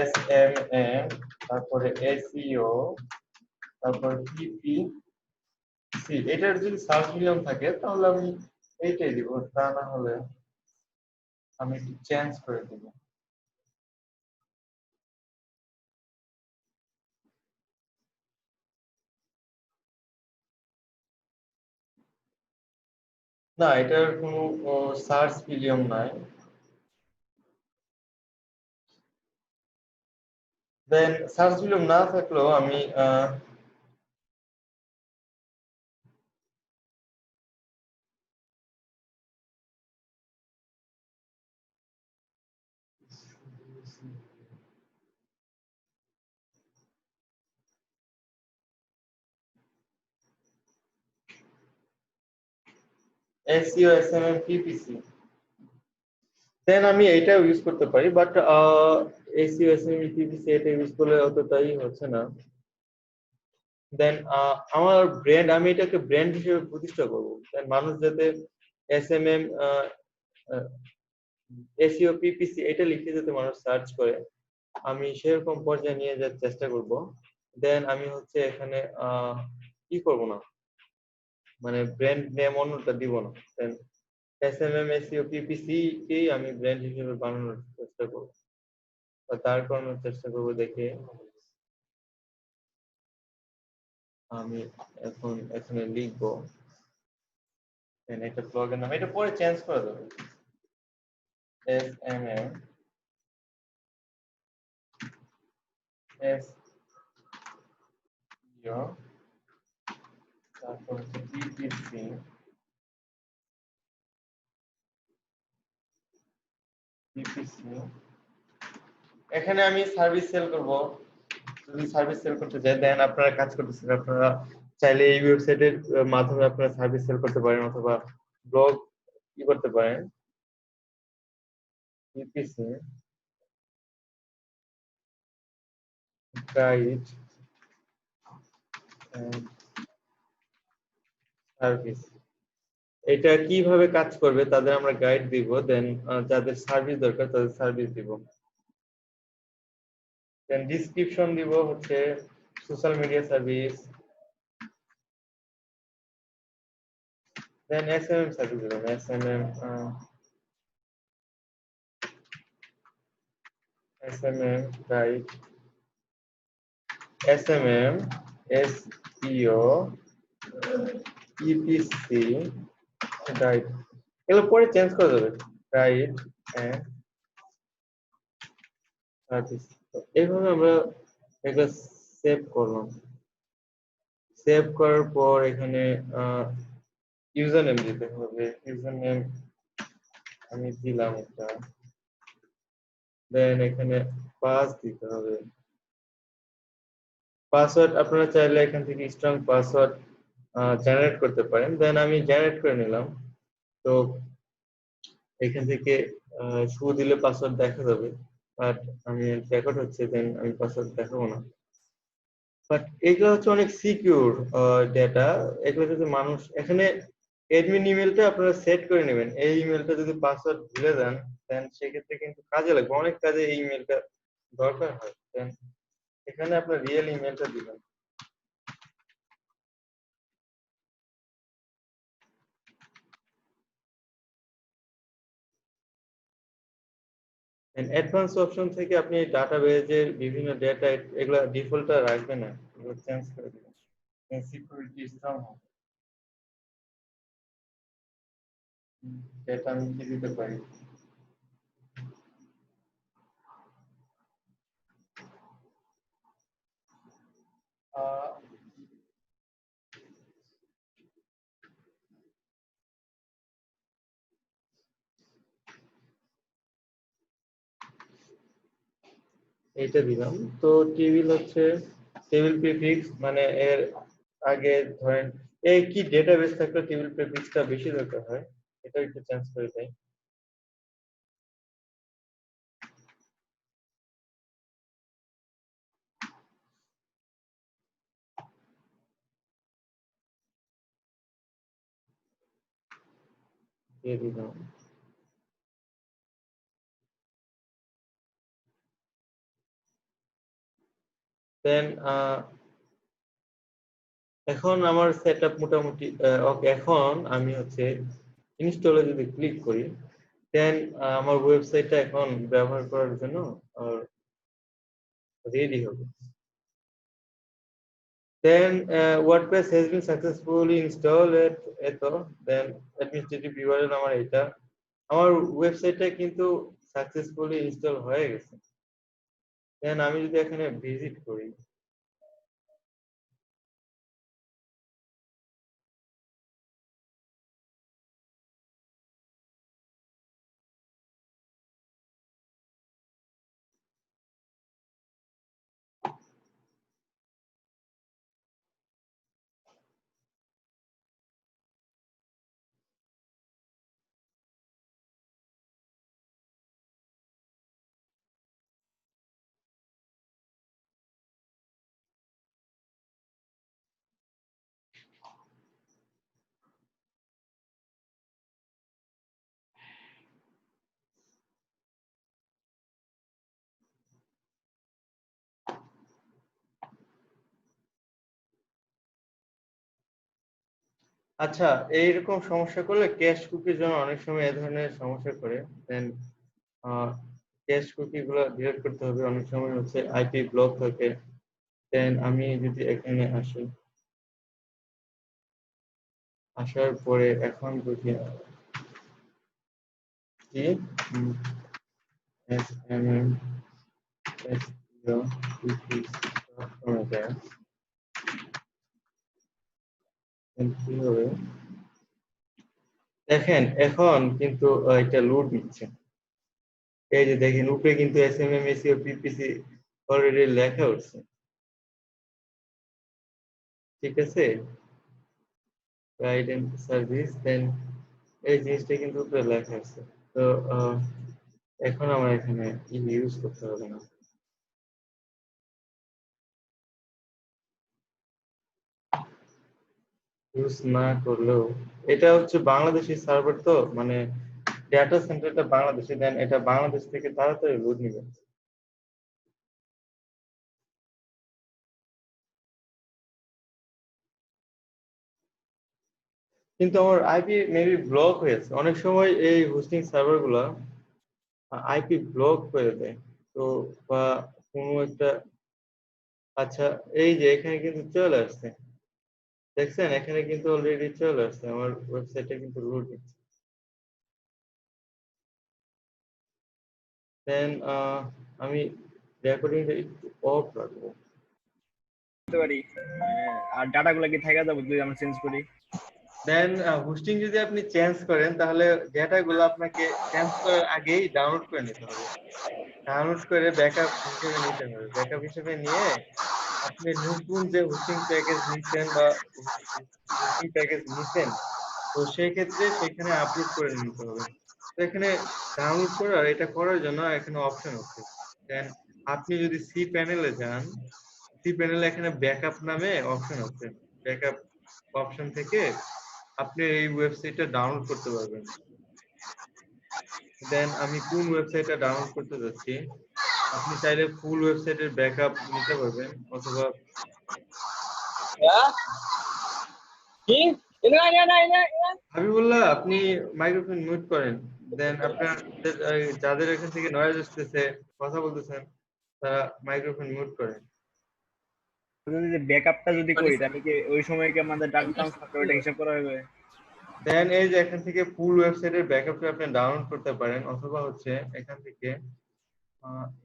SMM, তারপরে SEO, তারপরে PPC, এটার যদি সার্চ মিডিয়াম থাকে তাহলে আমি এইটাই দিব, তা না হলে আমি একটু চেঞ্জ করে দিব। না, এটার কোনো সার্চ মিডিয়াম নাই। দেন সার্চ মিডিয়াম না থাকলেও আমি SEO SMM PPC, দেন আমি এইটাও ইউজ করতে পারি, বাট SEO SMM PPC এটা ইউজ করলে অতটাই হচ্ছে না। দেন আমার ব্র্যান্ড, আমি এটাকে ব্র্যান্ড হিসেবে প্রতিষ্ঠা করব, দেন মানুষ যাতে SMM SEO PPC এটা লিখে যাতে মানুষ সার্চ করে, আমি সেরকম পর্যায়ে নিয়ে যাওয়ার চেষ্টা করব। দেন আমি হচ্ছে এখানে কি করব না, মানে ব্র্যান্ড নেম অন্যটা দিব না। দেন SMM SEO PPC কেই আমি ব্র্যান্ড হিসেবে বানানোর চেষ্টা করব, বা দাঁড় করানোর চেষ্টা করব। দেখে আমি এখন এখানে লিখবো, দেন একটা ব্লগের নাম, এটা পরে চেঞ্জ করা যাবে। SMM SEO, তারপর হচ্ছে PPC, PPC এখানে আমি সার্ভিস সেল করব যদি সার্ভিস সেল করতে চাই দেন আপনারা কাজ করতেছেন আপনারা চাইলে এই ওয়েবসাইটের মাধ্যমে আপনারা সার্ভিস সেল করতে পারেন অথবা ব্লগ কি করতে পারেন PPC গাইড সার্ভিস এটা কিভাবে কাজ করবে তাদের আমরা গাইড দিব দেন যাদের সার্ভিস দরকার তাদের সার্ভিস দিব দেন ডেসক্রিপশন দিব হচ্ছে সোশ্যাল মিডিয়া সার্ভিস দেন এসএমএম সার্ভিস দিব SMM guide SMM SEO EPC guide এগুলো পরে চেঞ্জ করে দেবে গাইড এন্ড সার্ভিস এইভাবে আমরা এটা সেভ করলাম সেভ করার পর এখানে ইউজার নেম দিতে হবে ইউজার নেম আমি দিলাম এটা দেন এখানে পাস দিতে হবে পাসওয়ার্ড আপনারা চাইলে এখান থেকে স্ট্রং পাসওয়ার্ড জেনারেট করতে পারেন দেন আমি জেনারেট করে নিলাম তো এখান থেকে শু দিলে পাসওয়ার্ড দেখা যাবে বাট আমি রেকর্ড হচ্ছে দেন আমি পাসওয়ার্ড দেখাবো না বাট এগুলো হচ্ছে অনেক সিকিউর ডেটা এগুলো যদি মানুষ এখানে অ্যাডমিন ইমেলটা আপনারা সেট করে নেবেন এই ইমেলটা যদি পাসওয়ার্ড ভুলে যান দেন সেক্ষেত্রে কিন্তু কাজে লাগবে অনেক কাজে এই ইমেলটা দরকার হয় দেন এখানে আপনার রিয়েল ইমেলটা দিবেন অ্যাডভান্স অপশন থেকে আপনি ডাটাবেজের বিভিন্ন ডেটা এগুলা ডিফল্টটা রাখবেন না এগুলো চেঞ্জ করে দিবেন সিকিউরিটি স্ট্রং হবে ডেটা আমি কি দিতে পারি এইটা দিলাম তো টেবিল হচ্ছে টেবিল প্রিফিক্স মানে এর আগে ধরেন এই কি ডেটাবেস থাকলে টেবিল প্রিফিক্সটা বেশি দরকার হয় এটা একটু চেঞ্জ করে দেই দিয়ে দিলাম দেন এখন আমার সেটআপ মোটামুটি ওকে এখন আমি হচ্ছে ইনস্টলে যদি ক্লিক করি দেন আমার ওয়েবসাইটটা এখন ব্যবহার করার জন্য রেডি হবে then WordPress has been successfully installed এতো then administrative URL আমার এটা আমার ওয়েবসাইটটা কিন্তু সাকসেসফুলি ইনস্টল হয়ে গেছে দেন আমি যদি এখানে ভিজিট করি আচ্ছা এইরকম সমস্যা করলে ক্যাশ কুকির জন্য অনেক সময় এই ধরনের সমস্যা করে দেন ক্যাশ কুকি গুলো ডিলিট করতে হবে অনেক সময় হচ্ছে আইপি ব্লক থাকে দেন আমি যদি এখানে আসি আসার পরে এখন যদি কি এসএমএম এসইও পিপিসি যায় কি হবে দেখেন এখন কিন্তু এটা লোড নিচ্ছে এই যে দেখেন উপরে কিন্তু এসএমএম এসইও পিপিসি অলরেডি লেখা উঠছে, ঠিক আছে? রাইট এন্ড সার্ভিস, দেন এই জিনিসটা কিন্তু উপরে লেখা আছে। তো এখন আমার এখানে ইউজ করতে হবে না। ইউজ না করলেও এটা হচ্ছে বাংলাদেশি সার্ভার, তো মানে ডেটা সেন্টারটা বাংলাদেশে, দেন এটা বাংলাদেশ থেকে তাড়াতাড়ি লোড নিবে। কিন্তু আমার আইপি মেবি ব্লক হয়েছে, অনেক সময় এই হোস্টিং সার্ভার গুলা আইপি ব্লক করে দেয়, তো বা কোনো একটা, আচ্ছা এই যে এখানে কিন্তু চলে আসছে, দেখছেন এখানে কিন্তু অলরেডি চলে আসছে, আমার ওয়েবসাইটে কিন্তু লোড নিচ্ছে। দেন আমি রেকর্ডিংটা একটু অফ রাখবো। করতে পারি আর ডাটাগুলো কি থাকা যাবে যদি আমরা চেঞ্জ করি? দেন হোস্টিং যদি আপনি চেঞ্জ করেন তাহলে ডেটাগুলো আপনাকে চেঞ্জ করার আগেই ডাউনলোড করে নিতে হবে, ডাউনলোড করে ব্যাকআপ হিসেবে নিতে হবে, ব্যাকআপ হিসেবে নিয়ে আপনি নতুন যে হোস্টিং প্যাকেজ নিচ্ছেন বা হোস্টিং প্যাকেজ নিচ্ছেন, তো সেই ক্ষেত্রে সেখানে আপলোড করে নিতে হবে। তো এখানে ডাউনলোড করার এটা করার জন্য এখানে অপশন আছে। দেন আপনি যদি সি প্যানেলে যান, সি প্যানেলে এখানে ব্যাকআপ নামে অপশন আছে, ব্যাকআপ অপশন থেকে আপনি এই ওয়েবসাইটটা ডাউনলোড করতে পারবেন। দেন আমি কোন ওয়েবসাইটটা ডাউনলোড করতে যাচ্ছি, আপনি চাইলে ফুল ওয়েবসাইটের ব্যাকআপ নিতে পারবেন, অথবা হাবিবুল্লাহ আপনি মাইক্রোফোন মিউট করেন। দেন আপনার যাদের এখান থেকে নয়েজ আসতেছে, কথা বলতেছেন, তারা মাইক্রোফোন মিউট করেন। যদি ব্যাকআপটা যদি করি তাহলে কি ওই সময় কি আমাদের ডাটা ট্রান্সফার ওইটা হিসাব করা হবে? দেন এই যে এখান থেকে ফুল ওয়েবসাইটের ব্যাকআপটা আপনি ডাউনলোড করতে পারেন, অথবা হচ্ছে এখান থেকে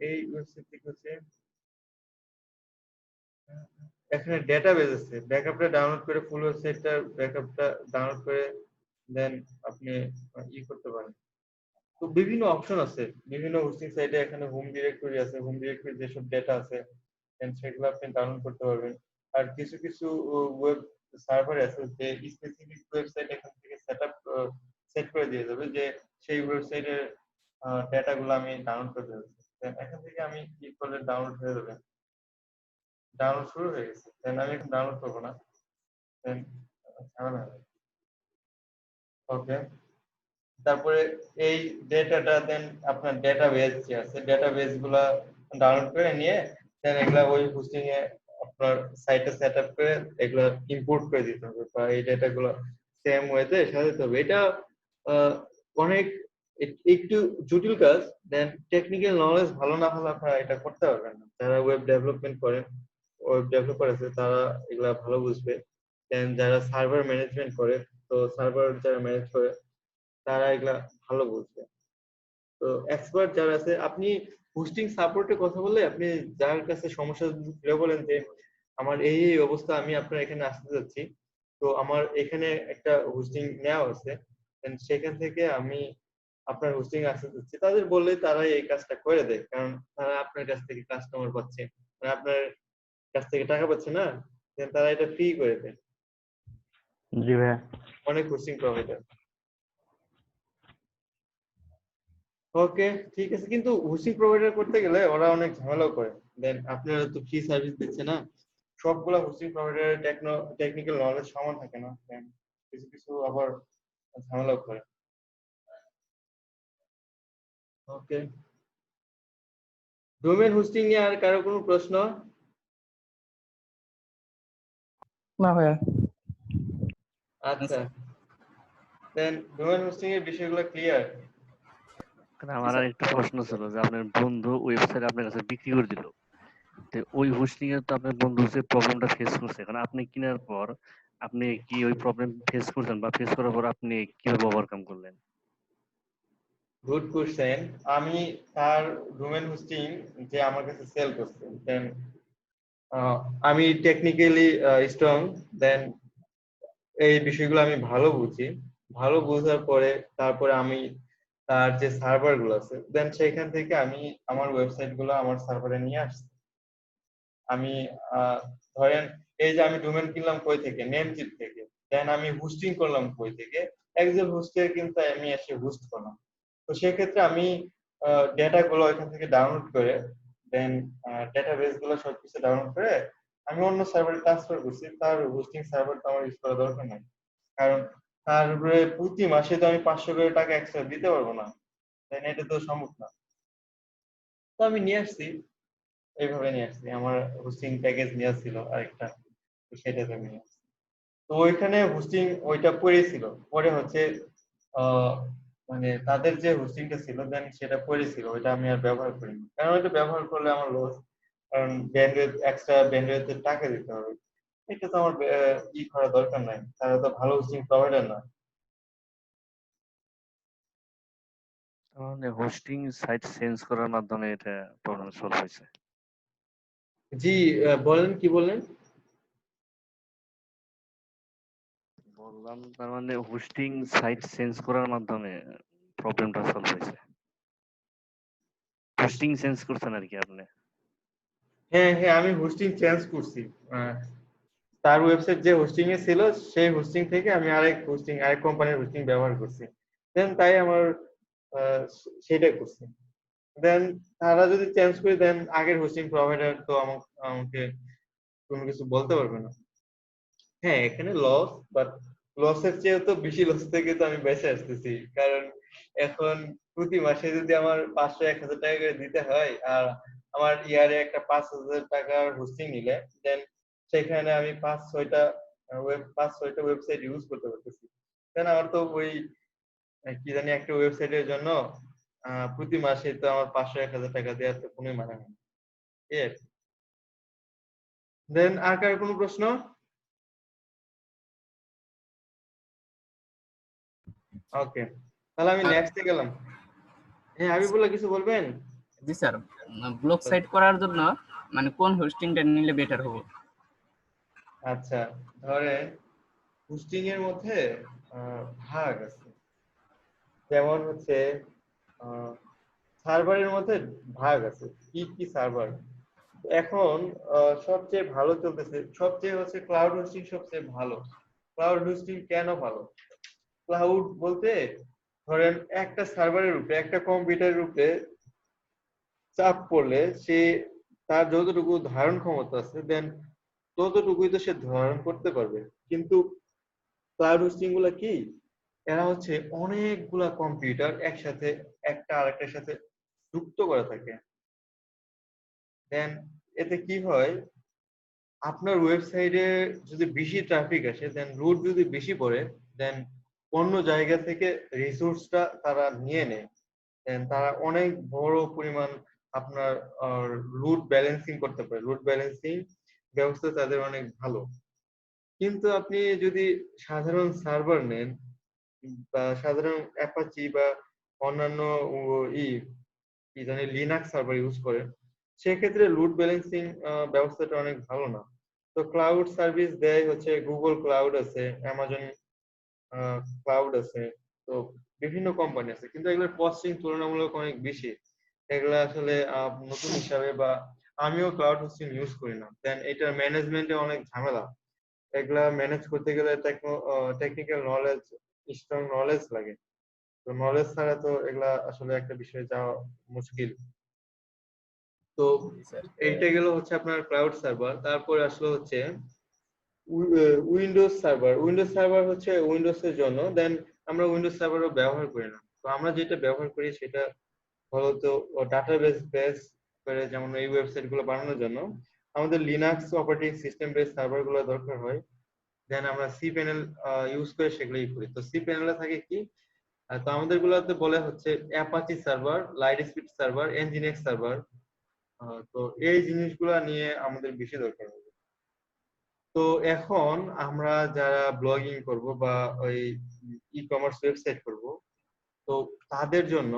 এই ওয়েবসাইট থেকে হচ্ছে এখানে ডেটাবেস আছে, ব্যাকআপটা ডাউনলোড করে ফুল ওয়েবসাইটটার ব্যাকআপটা ডাউনলোড করে দেন আপনি করতে পারেন। তো বিভিন্ন অপশন আছে, বিভিন্ন হোস্টিং সাইটে এখানে হোম ডিরেক্টরি আছে, হোম ডিরেক্টরি যেসব ডেটা আছে দেন সেগুলো আপনি ডাউনলোড করতে পারবেন। আর কিছু কিছু ওয়েব সার্ভার আছে যে স্পেসিফিক ওয়েবসাইট এখান থেকে সেট করে দিয়ে যাবে যে সেই ওয়েবসাইটের ডেটাগুলো আমি ডাউনলোড করতে যাচ্ছি, দেন এখান থেকে আমি ক্লিক করলে ডাউনলোড হয়ে যাবে। ডাউনলোড শুরু হয়ে গেছে, দেন আমি এখন ডাউনলোড করবো না, দেন ওকে। তারপরে এই ডেটাটা দেন আপনার ডেটাবেস যে আছে, ডেটাবেস গুলা ডাউনলোড করে নিয়ে দেন এগুলা ওই হোস্টিং এ আপনার সাইটে সেট আপ করে এগুলা ইম্পোর্ট করে দিতে হবে, বা এই ডেটাগুলো সেম ওয়েতে সাজাতে হবে। এটা অনেক একটু জটিল কাজ, দেন টেকনিক্যাল নলেজ ভালো না হলে আপনারা এটা করতে পারবেন না। যারা ওয়েব ডেভেলপমেন্ট করেন, ওয়েব ডেভেলপার আছে, তারা এগুলা ভালো বুঝবে। দেন যারা সার্ভার ম্যানেজমেন্ট করে, তো সার্ভার যারা ম্যানেজ করে তারা এগুলা ভালো বুঝবে। তো এক্সপার্ট যারা আছে, আপনি হোস্টিং সাপোর্টে কথা বললে আপনি যার কাছে সমস্যা খুলে বলেন যে আমার এই এই অবস্থা, আমি আপনার এখানে আসতে যাচ্ছি, তো আমার এখানে একটা হোস্টিং নেওয়া আছে, then সেখান থেকে আমি আপনার হোস্টিং আসতে যাচ্ছি, তাদের বললে তারা এই কাজটা করে দেয়, কারণ তারা আপনার কাছ থেকে কাস্টমার পাচ্ছে, মানে আপনার কাছ থেকে টাকা পাচ্ছে না, then তারা এটা ফ্রি করে দেয় জি ভাইয়া। অনেক হোস্টিং প্রোভাইডার। ওকে, ঠিক আছে, কিন্তু হোস্টিং প্রোভাইডার করতে গেলে ওরা অনেক ঝামেলাও করে। দেন আপনারা তো ফ্রি সার্ভিস দিচ্ছে না, সবগুলা হোস্টিং প্রোভাইডারের টেকনিক্যাল নলেজ সমান থাকে না, দেন কিছু কিছু আবার ঝামেলাও করে। ওকে, ডোমেন হোস্টিং নিয়ে আর কারো কোনো প্রশ্ন? না ভাইয়া। আচ্ছা, দেন ডোমেন হোস্টিং এর বিষয়গুলো ক্লিয়ার? আমার আর একটা প্রশ্ন ছিল যে আপনার বন্ধু ওয়েবসাইট আপনার কাছে বিক্রি করে দিল, তো ওই হোস্টিং এ তো আপনার বন্ধু যে প্রবলেমটা ফেস করছে, কারণ আপনি কেনার পর আপনি কি ওই প্রবলেম ফেস করছেন, বা ফেস করার পর আপনি কিভাবে ওভারকাম করলেন? Good question. আমি তার ডোমেন হোস্টিং যে আমার কাছে সেল করছে, দেন আমি টেকনিক্যালি স্ট্রং, দেন এই বিষয়গুলো আমি ভালো বুঝি, ভালো বোঝার পরে তারপরে আমি তার যে সার্ভার গুলো আছে, দেন সেখান থেকে আমি আমার ওয়েবসাইট গুলো আমার সার্ভারে নিয়ে আসছি। আমি ধরেন এই যে আমি ডোমেন কিনলাম কই থেকে, নেমচিপ থেকে, দেন আমি হোস্টিং করলাম কই থেকে, একজন হোস্টের কিন্তু আমি এসে হোস্ট করলাম। তো সেক্ষেত্রে আমি ডেটা গুলো এখান থেকে ডাউনলোড করে, দেন ডেটাবেস গুলো সবকিছু ডাউনলোড করে আমি অন্য সার্ভারে ট্রান্সফার করছি। তার হোস্টিং সার্ভার তো আমার ইউজ করা দরকার নাই, কারণ তার উপরে প্রতি মাসে তো আমি 500 করে টাকা এক্সট্রা দিতে পারবো না, দেন এটা তো সম্ভব না। তো আমি নিয়ে আসছি, এইভাবে নিয়ে আসছি। আমার হোস্টিং প্যাকেজ নেওয়া ছিল আরেকটা, তো সেটাতে নিয়ে আসছি। তো ওইখানে হোস্টিং ওইটা পড়েছিল, পরে হচ্ছে আহ মানে তাদের যে হোস্টিংটা ছিল দেন সেটা পড়েছিল, ওইটা আমি আর ব্যবহার করিনি, কারণ ওইটা ব্যবহার করলে আমার লস, কারণ ব্যান্ডউইথ এক্সট্রা ব্যান্ডউইথের টাকা দিতে হবে। এটা তো আমার ই করা দরকার নাই, তারা তো ভালো হোস্টিং প্রোভাইডার না। মানে হোস্টিং সাইট চেঞ্জ করার মাধ্যমে এটা প্রবলেম সলভ হয়েছে। জি, বলেন কি বললেন? বললাম তার মানে হোস্টিং সাইট চেঞ্জ করার মাধ্যমে প্রবলেমটা সলভ হয়েছে। হোস্টিং চেঞ্জ করছেন আর কি আপনি। হ্যাঁ হ্যাঁ, আমি হোস্টিং চেঞ্জ করছি। তার ওয়েবসাইট যে হোস্টিং এ ছিল, সেই হোস্টিং থেকে আমি আরেক কোম্পানির হোস্টিং ব্যবহার করছি। দেন তাই আমার সেটাই করছি। দেন তারা যদি চেঞ্জ করে দেন, আগের হোস্টিং প্রোভাইডার তো আমাকে কোনো কিছু বলতে পারবে না। হ্যাঁ, এখানে লস, বাট লসের চেয়ে তো বেশি লস থেকে তো আমি বেঁচে আসতেছি, কারণ এখন প্রতি মাসে যদি আমার 500-1000 টাকা করে দিতে হয়, আর আমার ইয়ারে একটা 5000 টাকার হোস্টিং নিলে, দেন সেখানে আমি 5-6টা ওয়েবসাইট ইউজ করতে পারতেছি। দেন আমার তো ওই কি জানি একটা ওয়েবসাইটের জন্য প্রতি মাসে তো আমার 500-1000 টাকা দেওয়ার তো কোনো মানে হয় না। দেন আর কার কোনো প্রশ্ন? ওকে, তাহলে আমি নেক্সটে গেলাম। হ্যাঁ, হাবিবুল্লাহ কিছু বলবেন? জি স্যার, ব্লগ সাইট করার জন্য মানে কোন হোস্টিংটা নিলে বেটার হবে? আচ্ছা, ধরেন হোস্টিং এর মধ্যে ভাগ আছে, যেমন হচ্ছে সার্ভারের মধ্যে ভাগ আছে, কি কি সার্ভার এখন সবচেয়ে ভালো চলতেছে, সবচেয়ে হচ্ছে ক্লাউড হোস্টিং সবচেয়ে ভালো। ক্লাউড হোস্টিং কেন ভালো? ক্লাউড বলতে ধরেন একটা সার্ভারের উপরে, একটা কম্পিউটারের উপরে চাপ পড়লে সে তার যতটুকু ধারণ ক্ষমতা আছে, দেন ততটুকুই তো সে ধারণ করতে পারবে। কিন্তু ক্লাউড হোস্টিং গুলা কি, এরা হচ্ছে অনেকগুলা কম্পিউটার একসাথে একটা আরেকটার সাথে যুক্ত করা থাকে। দেন এতে কি হয়, আপনার ওয়েবসাইটে যদি বেশি ট্রাফিক আসে, দেন লোড যদি বেশি পড়ে, দেন অন্য জায়গা থেকে রিসোর্সটা তারা নিয়ে নেয়, দেন তারা অনেক বড় পরিমাণ আপনার লোড ব্যালেন্সিং করতে পারে। লোড ব্যালেন্সিং ব্যবস্থা তাদের অনেক ভালো। কিন্তু আপনি যদি সাধারণ সার্ভার নেন, বা সাধারণ অ্যাপাচি বা অন্যান্য ই কি জানি লিনাক্স সার্ভার ইউজ করেন, সেক্ষেত্রে লোড ব্যালেন্সিং ব্যবস্থাটা অনেক ভালো না। তো ক্লাউড সার্ভিস দেয় হচ্ছে গুগল ক্লাউড আছে, অ্যামাজন ক্লাউড আছে, তো বিভিন্ন কোম্পানি আছে, কিন্তু এগুলোর কস্টিং তুলনামূলক অনেক বেশি। এগুলা আসলে নতুন হিসাবে, বা আমিও ক্লাউড হোস্টিং ইউজ করি না, দেন এটার ম্যানেজমেন্টে অনেক ঝামেলা। এগুলা ম্যানেজ করতে গেলে টেকনিক্যাল নলেজ, স্ট্রং নলেজ লাগে। তো নলেজ ছাড়া তো এগুলা আসলে একটা বিষয়ে যাওয়া মুশকিল। তো এইটা গেল হচ্ছে আপনার ক্লাউড সার্ভার। তারপরে আসলো হচ্ছে উইন্ডোজ সার্ভার। উইন্ডোজ সার্ভার হচ্ছে উইন্ডোজ এর জন্য, দেন আমরা উইন্ডোজ সার্ভারও ব্যবহার করি না। তো আমরা যেটা ব্যবহার করি সেটা মূলত ডাটাবেস বেস করে, যেমন এই ওয়েবসাইট গুলো বানানোর জন্য আমাদের Linux operating system base server গুলো দরকার হয়। দেন আমরা সি প্যানেল ইউজ করে সেগুলোই করি। তো সি প্যানেলে থাকে কি, তো আমাদের গুলোতে বলে হচ্ছে Apache server, LiteSpeed server, Nginx server. তো এই জিনিসগুলো নিয়ে আমাদের বেশি দরকার হবে। তো এখন আমরা যারা ব্লগিং করব বা ওই ই কমার্স ওয়েবসাইট করব, তো তাদের জন্য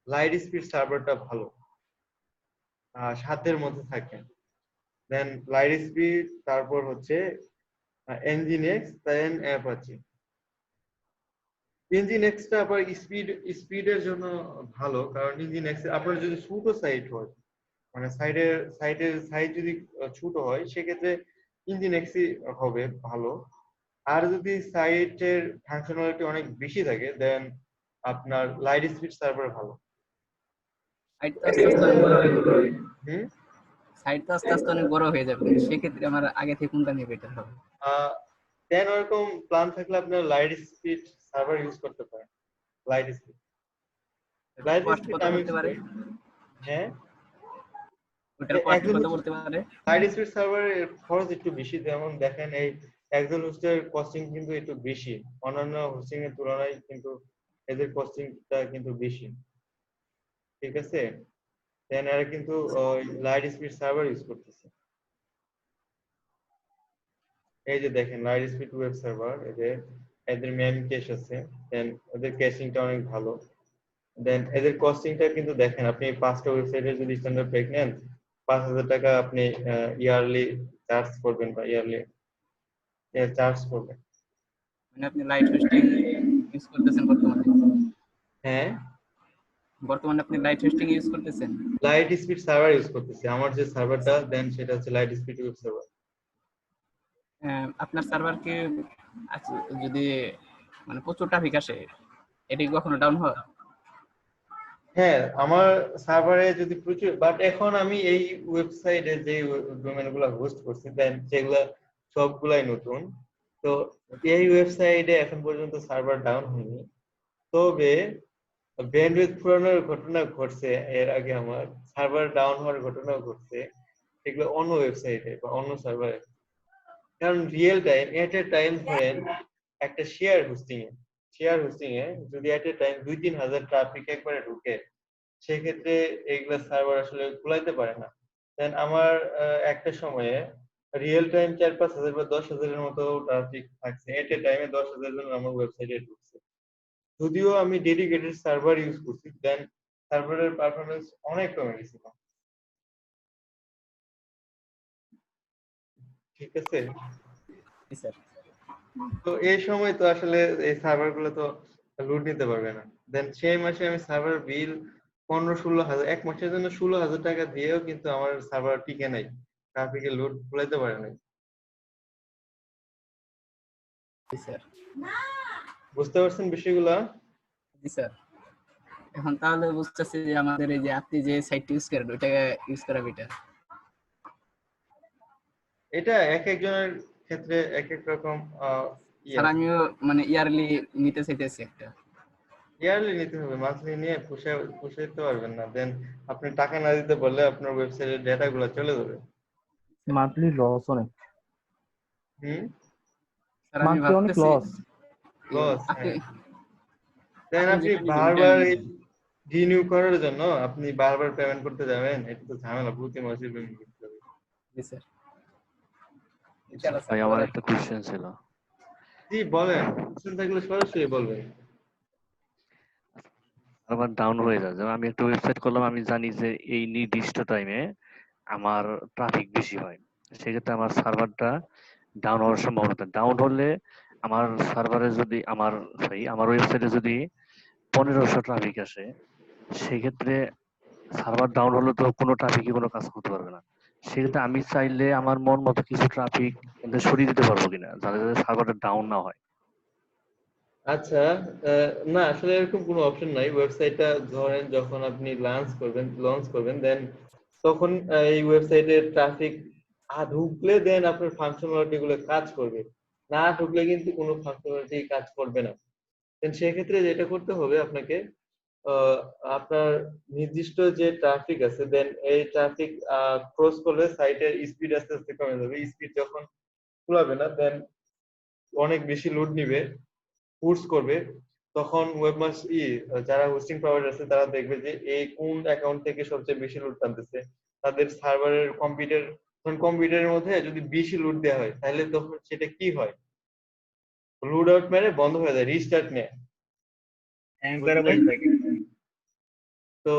লাইট স্পিড সার্ভারটা ভালো, সাধ্যের মধ্যে থাকে। দেন লাইট স্পিড, তারপর হচ্ছে এনজিনিক্স, দেন অ্যাপাচি। ইঞ্জিনেক্সটা আবার স্পিডের জন্য ভালো, কারণ ইঞ্জিনেক্স আপনার যদি ছোট সাইট হয়, মানে সাইটের সাইজ যদি ছোট হয়, সেক্ষেত্রে ইঞ্জিনেক্সই হবে ভালো। আর যদি সাইটের ফাংশনালিটি অনেক বেশি থাকে, দেন আপনার লাইট স্পিড সার্ভার ভালো। সাইট তো আস্তে আস্তে অনেক বড় হয়ে যাবে। হুম। সাইট তো আস্তে আস্তে অনেক বড় হয়ে যাবে, সেক্ষেত্রে আমার আগে থেকে কোনটা নিয়ে বেটার হবে? দেন ওরকম প্ল্যান থাকলে আপনার লাইট স্পিড সার্ভার ইউজ করতে পারেন। লাইট স্পিড কস্ট স্পিড কত আমি পড়তে পারে? হ্যাঁ, ওটার কস্ট একজন কত পড়তে পারে? লাইট স্পিড সার্ভারের খরচ একটু বেশি। যেমন দেখেন, এই একজন হোস্টের কস্টিং কিন্তু একটু বেশি, অন্যান্য হোস্টিং এর তুলনায় কিন্তু এদের কস্টিংটা কিন্তু বেশি। ঠিক আছে, দেন এরা কিন্তু লাইট স্পিড সার্ভার ইউজ করতেছে। এই যে দেখেন, লাইট স্পিড ওয়েব সার্ভার, এদের মেন ক্যাশ আছে, দেন ওদের ক্যাশিংটা অনেক ভালো। দেন এদের কস্টিংটা কিন্তু দেখেন, আপনি 5টা ওয়েবসাইটে যদি স্ট্যান্ডার্ড প্যাক নেন, 5,000 টাকা আপনি ইয়ারলি চার্জ করবেন, বা ইয়ারলি চার্জ করবেন। মানে আপনি লাইট হোস্টিং ইউজ করতেছেন বর্তমানে? হ্যাঁ, বর্তমানে আপনি লাইট হোস্টিং ইউজ করতেছেন? লাইট স্পিড সার্ভার ইউজ করতেছি। আমার যে সার্ভারটা, দেন সেটা হচ্ছে লাইট স্পিড ওয়েব সার্ভার। আপনার সার্ভার কি আছে যদি মানে প্রচুর ট্রাফিক আসে, এটা কি কখনো ডাউন হয়? হ্যাঁ, আমার সার্ভারে যদি প্রচুর, বাট এখন আমি এই ওয়েবসাইটে যে ডোমেন গুলো হোস্ট করছি, দেন সেগুলা সবগুলাই নতুন। তো এই ওয়েবসাইটে এখন পর্যন্ত সার্ভার ডাউন হয়নি। তবে ব্যান্ডউইথ ফুরানোর ঘটনা ঘটছে, এর আগে আমার সার্ভার ডাউন হওয়ার ঘটনাও ঘটছে। এগুলো অন্য ওয়েবসাইটে বা অন্য সার্ভারে। কারণ রিয়েল টাইম, এট এ টাইম ধরেন একটা শেয়ার হোস্টিং এ যদি এট এ টাইম 2-3 হাজার ট্রাফিক একবারে ঢুকে, সেক্ষেত্রে এইগুলা সার্ভার আসলে কুলাইতে পারে না। দেন আমার একটা সময়ে রিয়েল টাইম 4-5 হাজার বা 10 হাজারের মতো ট্রাফিক থাকছে, এট এ টাইমে 10,000 জন আমার ওয়েবসাইটে ঢুকছে। যদিও আমি ডেডিকেটেড সার্ভার ইউজ করছি, দেন সার্ভারের পারফরমেন্স অনেক কমে গেছিল। ঠিক আছে, জি স্যার। তো এই সময় তো আসলে এই সার্ভার গুলো তো লোড নিতে পারবে না। দেন সেই মাসে আমি সার্ভার বিল 15-16 হাজার, এক মাসের জন্য 16,000 টাকা দিয়েও কিন্তু আমার সার্ভার টিকে নাই, ট্রাফিকের লোড কুলাইতে পারে নাই। জি স্যার। বুঝতে পারছেন বিষয়গুলা? জি স্যার। এখন তাহলে বুঝতেছি যে আমাদের এই যে আপনি যে সাইটটা ইউজ করেন ওইটা ইউজ করা বেটার। এটা এক একজনের ক্ষেত্রে এক এক রকম স্যার আমিও মানে ইয়ারলি নিতে চাইতেছি একটা। ইয়ারলি নিতে হবে, মান্থলি নিয়ে পুষাইতে পারবেন না। দেন আপনি টাকা না দিতে পারলে আপনার ওয়েবসাইটের ডেটা গুলো চলে যাবে। মান্থলি লস অনেক, হুম, স্যার আমি মান্থলি অনেক ভাবতেছি লস। লস। আপনি দেন আপনি আপনি যেটা দিবেন ওইটা বারবার আমি নিবো। রিনিউ করার জন্য আপনি বারবার পেমেন্ট করতে যাবেন, এটা তো ঝামেলা, প্রতি মাসে পেমেন্ট করতে হবে। জি স্যার। ইনশাআল্লাহ ভাই স্যার। আমার একটা কোশ্চেন ছিল। জি বলেন, কোশ্চেন থাকলে সরাসরি বলবেন। সার্ভার ডাউন হয়ে যায়, যেমন আমি একটা ওয়েবসাইট করলাম, আমি জানি যে এই নির্দিষ্ট টাইমে আমার ট্রাফিক বেশি হয়, সেক্ষেত্রে আমার সার্ভারটা ডাউন হওয়ার সম্ভাবনা। ডাউন হলে আমার সার্ভারে যদি আমার ওয়েবসাইটে যদি 1500 ট্রাফিক আসে, সেক্ষেত্রে সার্ভার ডাউন হলে তো কোনো ট্রাফিকই কোনো কাজ করতে পারবে না। সেক্ষেত্রে আমি চাইলে আমার মন মতো কিছু ট্রাফিক সরিয়ে দিতে পারবো কিনা, যাতে সার্ভারটা ডাউন না হয়। আচ্ছা, না আসলে এরকম কোনো অপশন নাই। ওয়েবসাইটটা ধরেন যখন আপনি লঞ্চ করবেন, দেন তখন এই ওয়েবসাইটে ট্রাফিক ঢুকলে দেন আপনার ফাংশনালিটি গুলো কাজ করবে, না ঢুকলে কিন্তু কোনো ফাংশনালিটি কাজ করবে না। দেন সেক্ষেত্রে যেটা করতে হবে আপনাকে, আহ, আপনার নির্দিষ্ট যে ট্রাফিক আছে, দেন এই ট্রাফিক ক্রস করলে সাইটের স্পিড আস্তে আস্তে কমে যাবে। স্পিড যখন কুলাবে না, দেন অনেক বেশি লোড নিবে, পুশ করবে, তখন যারা হোস্টিং প্রোভাইডার আছে তারা দেখবে যে এই কোন অ্যাকাউন্ট থেকে সবচেয়ে বেশি লোড টানতেছে। তাদের সার্ভারের কম্পিউটারের মধ্যে যদি বেশি লোড দেওয়া হয়, তাহলে তখন সেটা কি হয়, লোড আউট মেরে বন্ধ হয়ে যায়, রিস্টার্ট নেয়। হ্যাং করে বসে থাকে। তো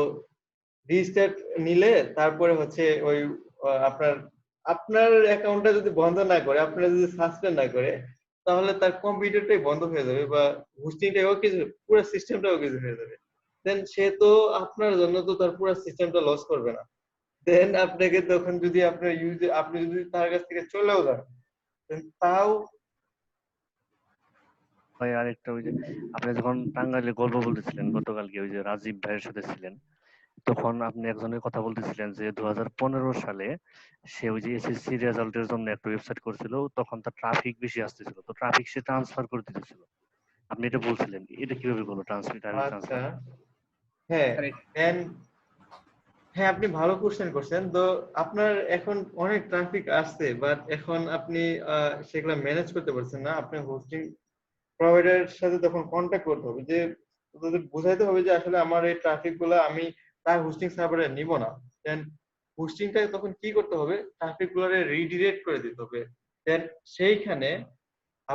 রিস্টার্ট নিলে তারপরে হচ্ছে ওই আপনার আপনার অ্যাকাউন্টটা যদি বন্ধ না করে, আপনারা যদি সাসপেন্ড না করে, তাহলে তার কম্পিউটারটাই বন্ধ হয়ে যাবে বা হোস্টিংটাও কিছু, পুরো সিস্টেমটাও কিছু হয়ে যাবে। দেন সে তো আপনার জন্য তো তার পুরো সিস্টেমটা লস করবে না। দেন আপনাকে তখন যদি আপনার আপনি যদি তার কাছ থেকে চলেও যান, then তাও ভাই আরেকটা ওই যে আপনি যখন টাঙ্গাইলে গল্প বলতেছিলেন গতকালকে ওই যে রাজীব ভাইয়ের সাথে ছিলেন, তখন আপনি একজনের কথা বলতেছিলেন যে 2015 সালে সে ওই যে এসএসসি রেজাল্টের জন্য একটা ওয়েবসাইট করছিল, তখন তার ট্রাফিক বেশি আসতেছিল, তো ট্রাফিক সে ট্রান্সফার করে দিতেছিল। আপনি এটা বলছিলেন, এটা কিভাবে করলো ট্রাফিক আচ্ছা, ট্রান্সফার? হ্যাঁ, স্যার দেন হ্যাঁ, আপনি ভালো কোশ্চেন করছেন। তো আপনার এখন অনেক ট্রাফিক আসছে, বাট এখন আপনি সেগুলা ম্যানেজ করতে পারছেন না। আপনি হোস্টিং প্রোভাইডারের সাথে তখন কন্ট্যাক্ট করতে হবে, যে তাদের বোঝাইতে হবে যে আসলে আমার এই ট্রাফিক গুলা আমি তার হোস্টিং সার্ভারে নিব না। দেন হোস্টিংটা তখন কি করতে হবে, ট্রাফিক গুলারে রিডিরেক্ট করে দিতে হবে। দেন সেইখানে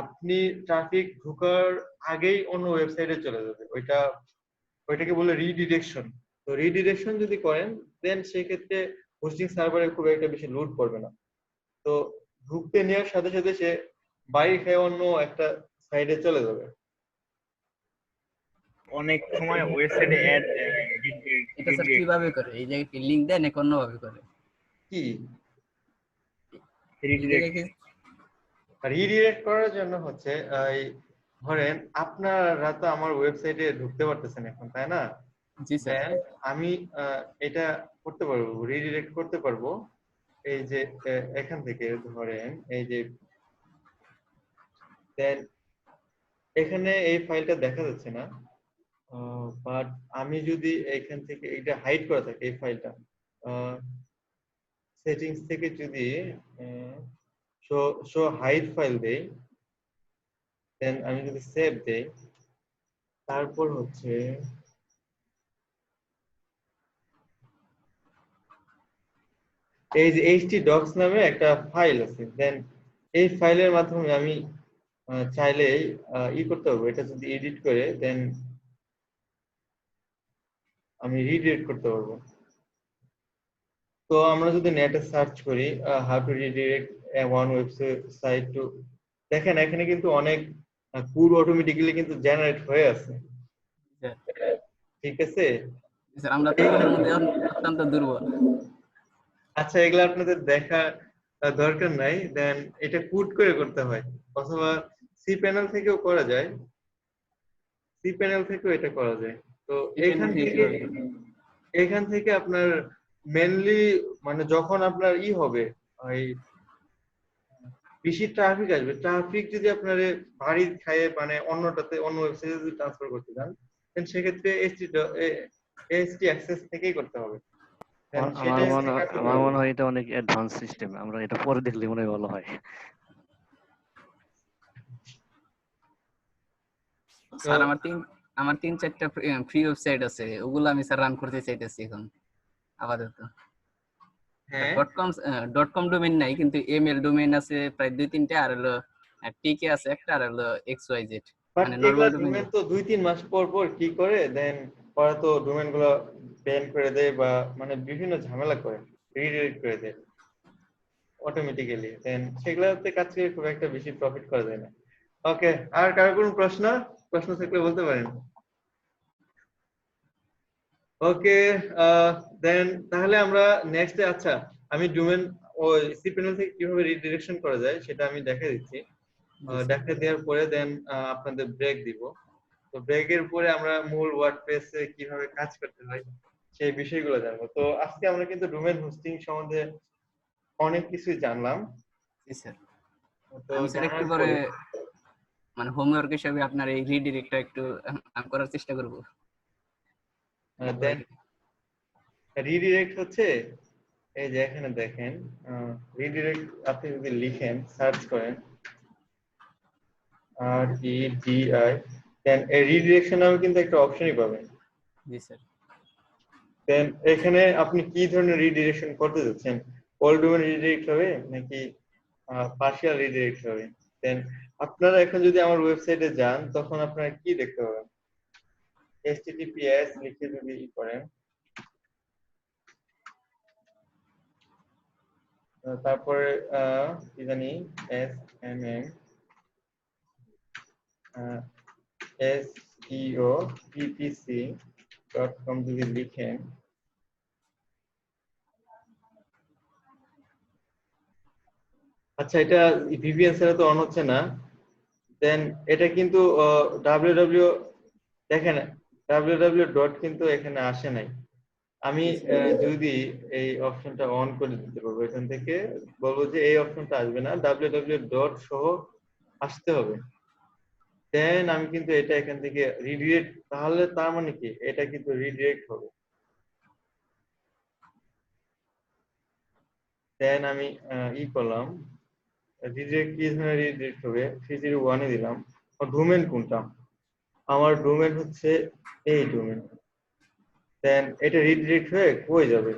আপনি ট্রাফিক ঢোকার আগেই অন্য ওয়েবসাইটে চলে যাবে। ওইটাকে বলে রিডিরেকশন। তো রিডিরেকশন যদি করেন, দেন সেক্ষেত্রে হোস্টিং সার্ভারে খুব একটা বেশি লোড পড়বে না। তো ঢুকতে নেওয়ার সাথে সাথে সে বাইরে খেয়ে অন্য একটা সাইডে চলে যাবে। অনেক সময় ওয়েবসাইটে অ্যাড এটা স্যার কিভাবে করে? এই জায়গায় কি লিংক দেয় নাকি অন্যভাবে করে? কি এই জায়গায় কি রিডিরেক্ট করার জন্য হচ্ছে এই ধরেন আপনারা তো আমার ওয়েবসাইটে ঢুকতে পারতেছেন এখন, তাই না? জি স্যার। দেন আমি এটা করতে পারবো, রিডিরেক্ট করতে পারবো। এই যে এখান থেকে ধরেন এই যে, দেন এখানে এই ফাইলটা দেখা যাচ্ছে না, বাট আমি যদি এখান থেকে এটা হাইড করা থাকে এই ফাইলটা, সেটিংস থেকে যদি শো শো হাইড ফাইল দেই, দেন আমি যদি সেভ দেই, তারপর হচ্ছে এই যে htdocs নামে একটা ফাইল আছে। দেন এই ফাইলের মাধ্যমে আমি চাইলেই করতে পারবো, এটা যদি এডিট করে দেন আমি রিডিরেক্ট করতে পারবো। তো আমরা যদি নেটে সার্চ করি how to redirect one website two, দেখেন এখানে কিন্তু অনেক কোড অটোমেটিক্যালি কিন্তু জেনারেট হয়ে আছে। ঠিক আছে, স্যার আমরা তো কোডের মধ্যে অত্যন্ত দুর্বল। আচ্ছা, এগুলো আপনাদের দেখা দরকার নাই। দেন এটা কোড করে করতে হয়, অথবা সি প্যানেল থেকেও করা যায়। সি প্যানেল থেকেও এটা করা যায়। তো এখান থেকে কিভাবে করে? আপনার মেনলি মানে যখন আপনার হবে ওই বেশি ট্রাফিক আসবে, ট্রাফিক যদি আপনার বাড়ির খায়ে মানে অন্যটাতে অন্য ওয়েবসাইটে যদি ট্রান্সফার করতে চান, দেন সেক্ষেত্রে এসটি অ্যাক্সেস থেকেই করতে হবে। দেন সেটা আমার মনে হয় এটা অনেক অ্যাডভান্স সিস্টেম, আমরা এটা পরে দেখলে মনে হয় ভালো হয়। স্যার আমার তিন চারটা ফ্রি ওয়েবসাইট আছে, ওগুলো আমি স্যার রান করতে চাইতেছি এখন আপাতত। হ্যাঁ, ডট কম ডোমেইন নাই, কিন্তু এমএল ডোমেইন আছে প্রায় 2-3টা, আর হলো টিকে আছে একটা, আর হলো XYZ বাট মানে এগুলা নরমাল ডোমেইন। ডোমেন তো 2-3 মাস পর পর কি করে, দেন ওরা তো ডোমেন গুলো ব্যান করে দেয় বা মানে বিভিন্ন ঝামেলা করে, রিডিরেক্ট করে দেয় অটোমেটিক্যালি। দেন সেগুলোতে কাজ করে খুব একটা বেশি প্রফিট করা যায় না। ওকে, আর কারো কোনো প্রশ্ন থাকলে বলতে পারেন। ওকে, দেন তাহলে আমরা নেক্সটে, আচ্ছা আমি ডোমেন ওই সি প্যানেল থেকে কিভাবে রিডিরেকশন করা যায় সেটা আমি দেখাই দিচ্ছি। দেখা দেওয়ার পরে দেন আপনাদের ব্রেক দিব। তো ব্রেকের পরে আমরা মূল ওয়ার্ডপ্রেসে কিভাবে কাজ করতে হয় সেই বিষয়গুলো জানবো। তো আজকে আমরা কিন্তু ডোমেন হোস্টিং সম্বন্ধে অনেক কিছুই জানলাম। জি স্যার। তো আমি স্যার একটু জানার পরে পরে মানে হোমওয়ার্ক হিসেবে আপনার এই রিডিরেক্টটা একটু আমি করার চেষ্টা করব। দেন রিডিরেক্ট হচ্ছে এই যে এখানে দেখেন, রিডিরেক্ট আপনি যদি লিখেন সার্চ করেন REDI, দেন এই রিডিরেকশন নামে কিন্তু একটা অপশনই পাবেন। জি স্যার। দেন এখানে আপনি কি ধরনের রিডিরেকশন করতে যাচ্ছেন, অল ডোমেন রিডিরেক্ট হবে নাকি পার্শিয়াল রিডিরেক্ট হবে। দেন আপনারা এখন যদি আমার ওয়েবসাইটে যান তখন আপনারা কি দেখতে পাবেন, https লিখে যদি করেন, তারপরে কি জানি SMM seoppc.com যদি লিখেন, আচ্ছা এটা ভিপিএন ছাড়া তো অন হচ্ছে না, দেন এটা কিন্তু www দেখেন www ডট কিন্তু এখানে আসে নাই। আমি যদি এই অপশনটা অন করে দিতে পারবো, এখান থেকে বলবো যে এই অপশনটা আসবে না, www ডট সহ আসতে হবে, দেন আমি কিন্তু এটা এখান থেকে রিডিরেক্ট, তাহলে তার মানে কি এটা কিন্তু রিডিরেক্ট হবে। দেন আমি করলাম রিডিরেক্ট, কি ধরনের রিডিরেক্ট হবে, 301 এ দিলাম। ডোমেন কোনটা, আমার ডোমেন হচ্ছে এই ডোমেন, দেন এটা রিডিরেক্ট হয়ে কই যাবে,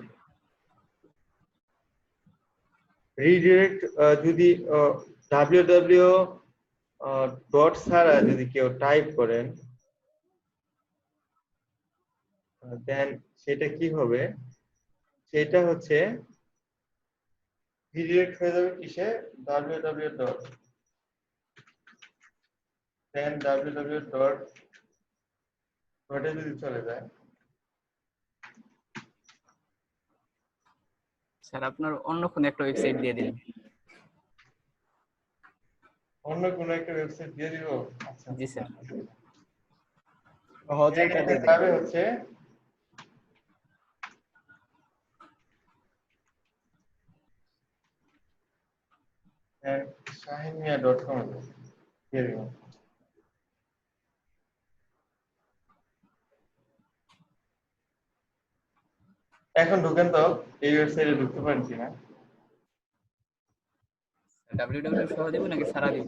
রিডিরেক্ট যদি www ডট ছাড়া যদি কেউ টাইপ করেন, দেন সেটা কি হবে, সেটা হচ্ছে রিডিরেক্ট হয়ে যাবে কিসে, www ডট, দেন www ডট ডটে যদি চলে যায়, স্যার আপনার অন্য কোনো একটা ওয়েবসাইট দিয়ে দিন। অন্য কোনো একটা ওয়েবসাইট দিয়ে দিব। আচ্ছা জি স্যার। সহজে এটা দিয়ে যাবে দেন। হচ্ছে shahinmia.com দিয়ে দিব। এখন ঢুকেন তো এই ওয়েবসাইটে ঢুকতে পারেন কিনা, www সহ দিব নাকি সারা দিব?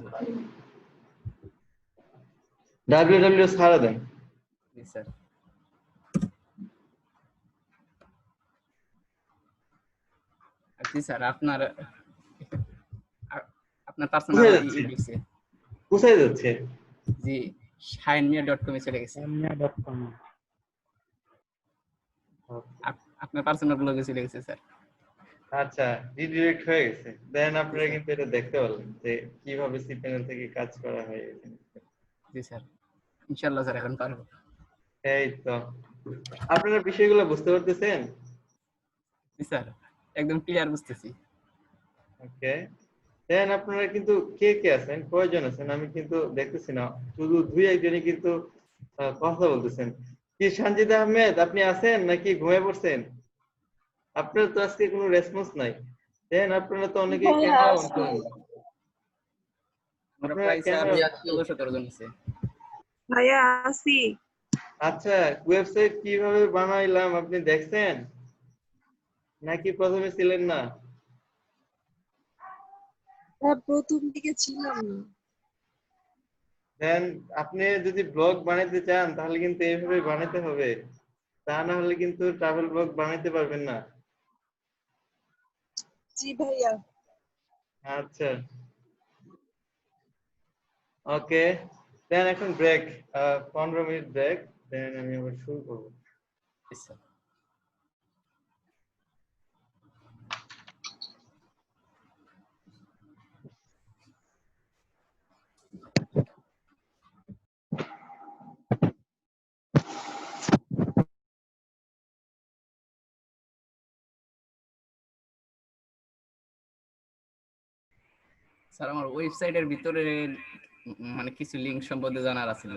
www ছাড়া দেন। জি স্যার। জি স্যার, আপনার পার্সোনাল কোথায় যাচ্ছে, ঢুকছে। কোথায় যাচ্ছে, জি, shahinmia.com এ চলে গেছে। Mia.com আপনার পার্সোনাল ব্লগে চলে গেছে স্যার। আচ্ছা রিডিরেক্ট হয়ে গেছে, দেন আপনারা কিন্তু এটা দেখতে পারলেন যে কিভাবে সি প্যানেল থেকে কাজ করা হয় এখানে। জি স্যার, ইনশাআল্লাহ স্যার এখন পারবো। এই তো আপনারা বিষয়গুলো বুঝতে পারতেছেন? জি স্যার, একদম ক্লিয়ার বুঝতেছি। ওকে, দেন আপনারা কিন্তু কে কে আছেন, কয়জন আছেন, আমি কিন্তু দেখতেছি না, শুধু দুই একজনই কিন্তু কথা বলতেছেন। কি সঞ্জিদা আহমেদ আপনি আছেন নাকি ঘুমিয়ে পড়ছেন? আপনার তো আজকে কোনো রেসপন্স নাই, দেন আপনারা তো অনেকেই ক্যামেরা অন করেন, আমরা আপনারা প্রায় স্যার ক্যামেরা, 16-17 জন আছে। ভাইয়া আসি। আচ্ছা ওয়েবসাইট কিভাবে বানাইলাম আপনি দেখছেন নাকি প্রথমে ছিলেন না? হ্যাঁ, প্রথম দিকে ছিলাম না। দেন আপনি যদি ব্লগ বানাইতে চান তাহলে কিন্তু এইভাবে বানাইতে হবে, তা না হলে কিন্তু ট্রাভেল ব্লগ বানাইতে পারবেন না। জি ভাইয়া। আচ্ছা ওকে, দেন এখন ব্রেক, 15 মিনিট ব্রেক, দেন আমি আবার শুরু করবো। জি স্যার। স্যার আমার ওয়েবসাইটের ভিতরে মানে কিছু লিংক সম্বন্ধে জানার আছিল।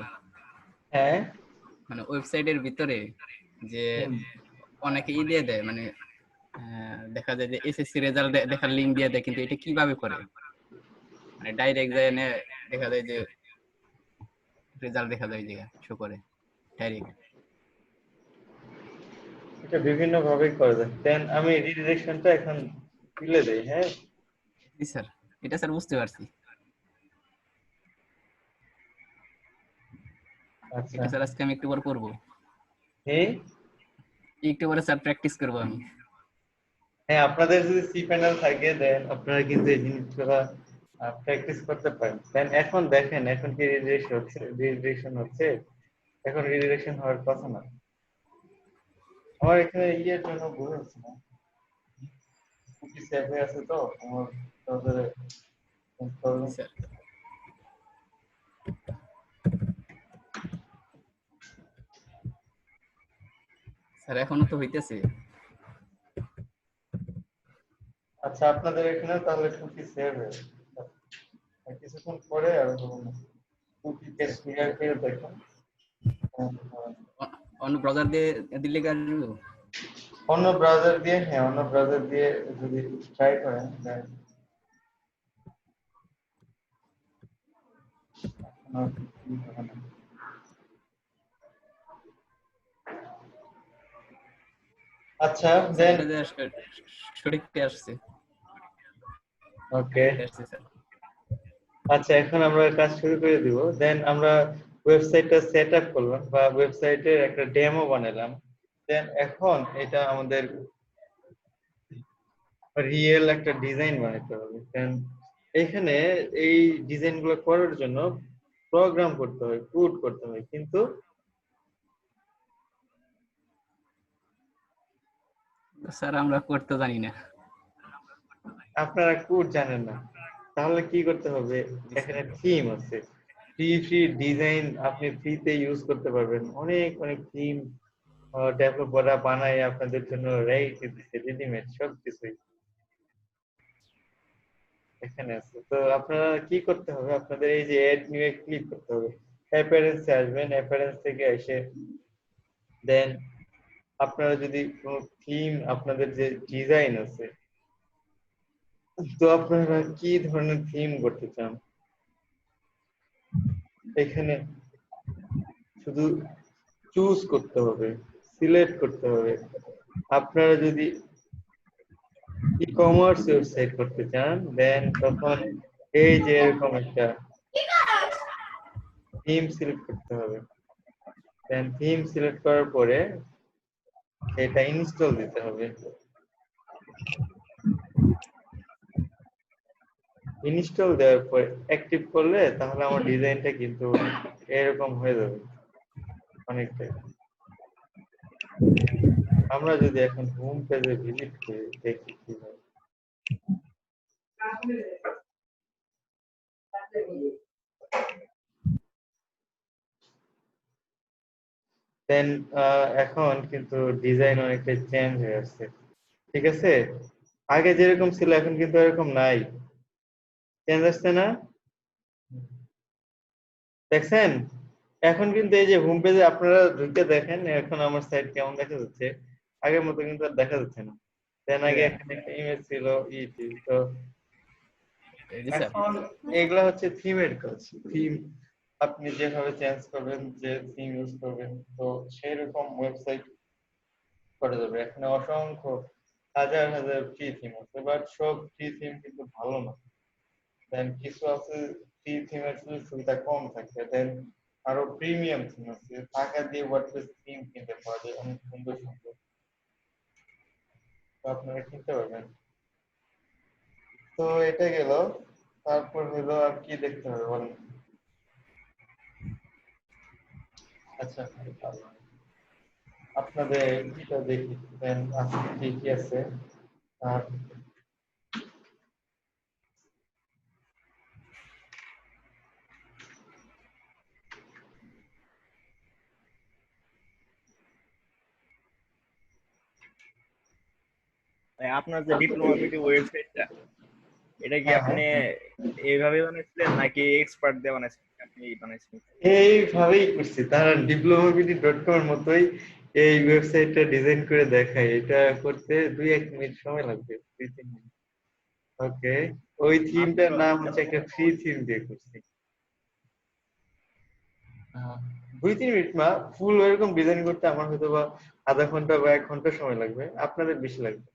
হ্যাঁ মানে ওয়েবসাইটের ভিতরে যে অনেকে দিয়ে দেয়, মানে দেখা যায় যে এসএসসি রেজাল্ট দেখার লিংক দিয়ে দেয়, কিন্তু এটা কিভাবে করে? মানে ডাইরেক্ট যায় না, দেখা যায় যে রেজাল্ট দেখা যায়, জায়গা শো করে ডাইরেক্ট। এটা বিভিন্ন ভাবে করা যায়, দেন আমি রিডিরেকশনটা এখন তুলে দেই। হ্যাঁ জি স্যার, এটা স্যার বুঝতে পারছি। আচ্ছা, এটা স্যার আজকে আমি একটু পর করবো, এই একটু পরে স্যার প্র্যাকটিস করবো আমি। হ্যাঁ আপনাদের যদি সি প্যানেল থাকে দেন আপনারা কিন্তু এই জিনিসগুলো প্র্যাকটিস করতে পারেন। দেন এখন দেখেন এখন কি রিডিরেকশন হচ্ছে, এখন রিডিরেকশন হওয়ার কথা না। আমার এখানে ইয়ের জন্য ভুল হচ্ছে না, কুকি সেভ হয়ে আছে তো আমার ব্রাউজারে। স্যার স্যার এখনো তো হইতেছে। আচ্ছা, আপনাদের এখানে তাহলে কুকি সেভ হয়ে কিছুক্ষণ পরে আর কুকিকে ক্লিয়ার করে দেখুন। অন্য ব্রাউজার দিয়ে দিলে কি আসবে? অন্য ব্রাউজার দিয়ে, হ্যাঁ অন্য ব্রাউজার দিয়ে যদি ট্রাই করেন then আপনার কি হবে না। আচ্ছা দেন এটা যে সঠিক আসছে। ওকে, আসছে স্যার। আচ্ছা এখন আমরা কাজ শুরু করে দিব। দেন আমরা ওয়েবসাইটটা সেট আপ করলাম বা ওয়েবসাইটের একটা ডেমো বানালাম। দেন এখন এটা আমাদের রিয়েল একটা ডিজাইন বানাতে হবে। দেন এখানে এই ডিজাইনগুলো করার জন্য প্রোগ্রাম করতে হয়, কোড করতে হয়, কিন্তু স্যার আমরা করতে জানি না। আপনারা কোড জানেন না, তাহলে কি করতে হবে? এখানে থিম আছে, ফ্রি ডিজাইন আপনি ফ্রিতে ইউজ করতে পারবেন। অনেক অনেক থিম ডেভেলপাররা বানায় আপনাদের জন্য রেডি দিচ্ছে, রেডিমেড সব কিছুই এখানে আছে। তো আপনারা কি করতে হবে? আপনাদের এই যে এড নিউ ক্লিক করতে হবে, অ্যাপিয়ারেন্সে আসবেন, অ্যাপিয়ারেন্স থেকে এসে দেন আপনারা যদি কোনো থিম, আপনাদের যে ডিজাইন আছে, তো আপনারা কি ধরনের থিম করতে চান এখানে শুধু চুজ করতে হবে, সিলেক্ট করতে হবে। আপনারা যদি ই কমার্স ওয়েবসাইট করতে চান দেন তখন এই যে এরকম একটা থিম সিলেক্ট করতে হবে। দেন থিম সিলেক্ট করার পরে এটা ইনস্টল দিতে হবে। ইনস্টল দেওয়ার পর অ্যাক্টিভ করলে তাহলে আমার ডিজাইনটা কিন্তু এরকম হয়ে যাবে অনেকটাই। আমরা যদি এখন হোম পেজে ভিজিট করি দেখি কি হয়। দেন এখন কিন্তু ডিজাইন অনেকটা চেঞ্জ হয়ে আসছে, ঠিক আছে? আগে যেরকম ছিল এখন কিন্তু এরকম নাই, চেঞ্জ আসছে না? দেখছেন? এখন কিন্তু এই যে হোম পেজে আপনারা ঢুকে দেখেন এখন আমার সাইট কেমন দেখা যাচ্ছে, আগের মতো কিন্তু আর দেখা যাচ্ছে না। দেন আগে এখানে একটা ইমেজ ছিল তো জি স্যার। এখন এগুলা হচ্ছে থিমের কাজ। থিম আপনি যেভাবে চেঞ্জ করবেন, যে থিম ইউজ করবেন, তো সেই রকম ওয়েবসাইট করা যাবে। এখানে অসংখ্য হাজার হাজার ফ্রি থিম আছে, বাট সব ফ্রি থিম কিন্তু ভালো না। দেন কিছু আছে ফ্রি থিমের সুবিধা কম থাকে, দেন আরো প্রিমিয়াম থিম আছে, টাকা দিয়ে ওয়ার্ডপ্রেস থিম কিনতে পাওয়া যায় অনেক সুন্দর সুন্দর, তো আপনারা কিনতে পারবেন। তো এটা গেল, তারপর হলো আর কি দেখতে হবে বলেন? আচ্ছা আপনাদের কিটা দেখি দেন আজকে কি কি আছে। আর আপনার যে ডিপ্লোমা বিডি ওয়েবসাইটটা, এটা কি হ্যাঁ আপনি এইভাবে বানাইছিলেন নাকি এক্সপার্ট দিয়ে বানাইছিলেন? আপনি বানাইছিলেন এইভাবেই করছি, তারা diplomapedia.com এর মতোই এই ওয়েবসাইটটা ডিজাইন করে দেখায়। এটা করতে 2-1 মিনিট সময় লাগবে, 2-3 মিনিট। ওকে, ওই থিমটার মাত্র? নাম হচ্ছে একটা ফ্রি থিম দিয়ে করছি। 2-3 মিনিট না, ফুল এরকম ডিজাইন করতে আমার হয়তো বা আধা ঘন্টা বা 1 ঘন্টা সময় লাগবে, আপনাদের বেশি লাগবে।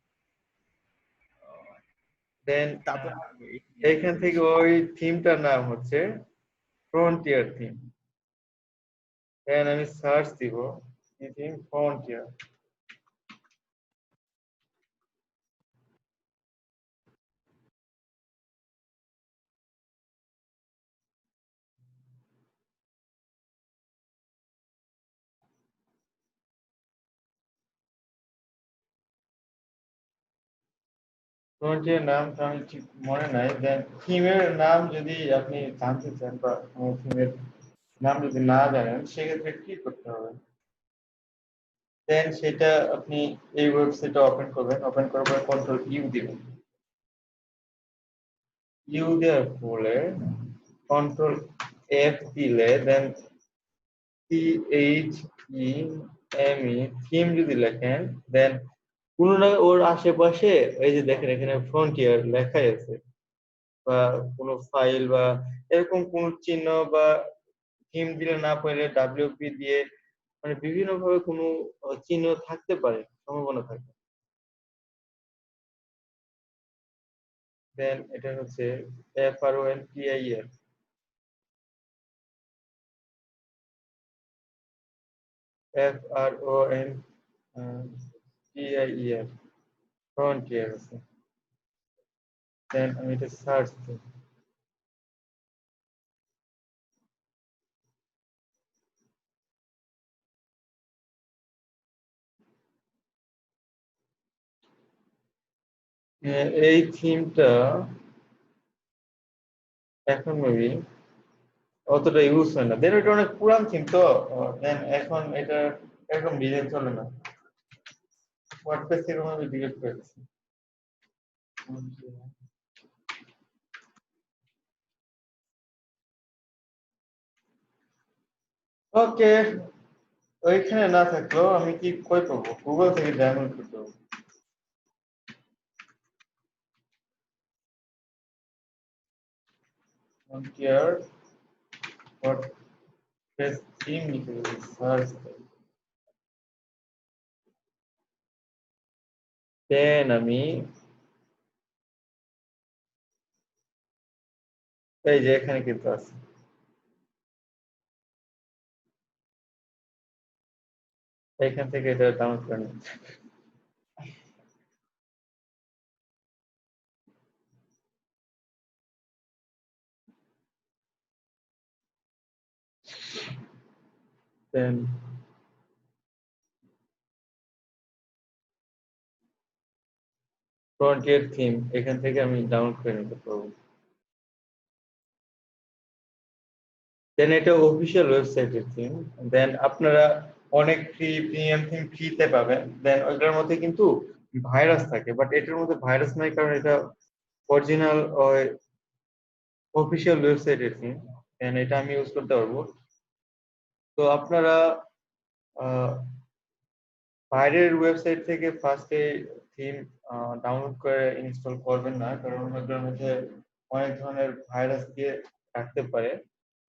দেন তারপর এইখান থেকে ওই থিমটার নাম হচ্ছে ফ্রন্টিয়ার থিম। দেন আমি সার্চ দিব কি থিম, ফ্রন্টিয়ার। ফ্রন্টিয়ার নামটা আমি ঠিক মনে নাই। দেন থিমের নাম যদি আপনি জানতে চান বা কোনো থিমের নাম যদি না জানেন সেক্ষেত্রে কি করতে হবে? দেন সেটা আপনি এই ওয়েবসাইটে ওপেন করবেন, ওপেন করার পরে কন্ট্রোল ইউ দিবেন, ইউ দেওয়ার পরে কন্ট্রোল এফ দিলে দেন THEME থিম যদি লেখেন দেন কোন না ওর আশেপাশে এই যে দেখেন এখানে ফ্রন্টিয়ার লেখাই আছে, বা কোনো ফাইল বা এরকম কোন চিহ্ন বা থিম দিলে না পারলে WP দিয়ে মানে বিভিন্ন ভাবে কোনো চিহ্ন থাকতে পারে, সম্ভাবনা থাকে। দেন এটা হচ্ছে FRONTIER, FRONTIER ফ্রন্টিয়ার আছে। দেন আমি এটা সার্চ দিই, এই থিমটা এখন মেবি অতটা ইউজ হয় না, দেন এটা অনেক পুরান থিম তো, দেন এখন এটা এরকম ডিজাইন চলে না, ওয়ার্ডপ্রেস এরকম আমি ডিলিট করে দিচ্ছি। ওকে, ওইখানে না থাকলেও আমি কি কই পাবো, গুগল থেকে ডাউনলোড করতে হবে। ফ্রন্টিয়ার ওয়ার্ডপ্রেস থিম লিখে সার্চ, দেন আমি এই যে এখানে কিন্তু আছে, এখান থেকে এটা ডাউনলোড করে নিই। দেন ফ্রন্টিয়ার থিম এখান থেকে আমি ডাউনলোড করে নিতে পারবো। দেন এটা অফিসিয়াল ওয়েবসাইটের থিম, দেন আপনারা অনেক ফ্রি প্রিমিয়াম থিম ফ্রিতে পাবেন, দেন ওইগুলোর মধ্যে কিন্তু ভাইরাস থাকে, বাট এটার মধ্যে ভাইরাস নাই কারণ এটা অরিজিনাল অফিসিয়াল ওয়েবসাইটের থিম, দেন এটা আমি ইউজ করতে পারবো। তো আপনারা বাইরের ওয়েবসাইট থেকে ফার্স্টে থিম ডাউনলোড করে ইনস্টল করবেন না, কারণ ওগুলোর মধ্যে অনেক ধরনের ভাইরাস দিয়ে রাখতে পারে,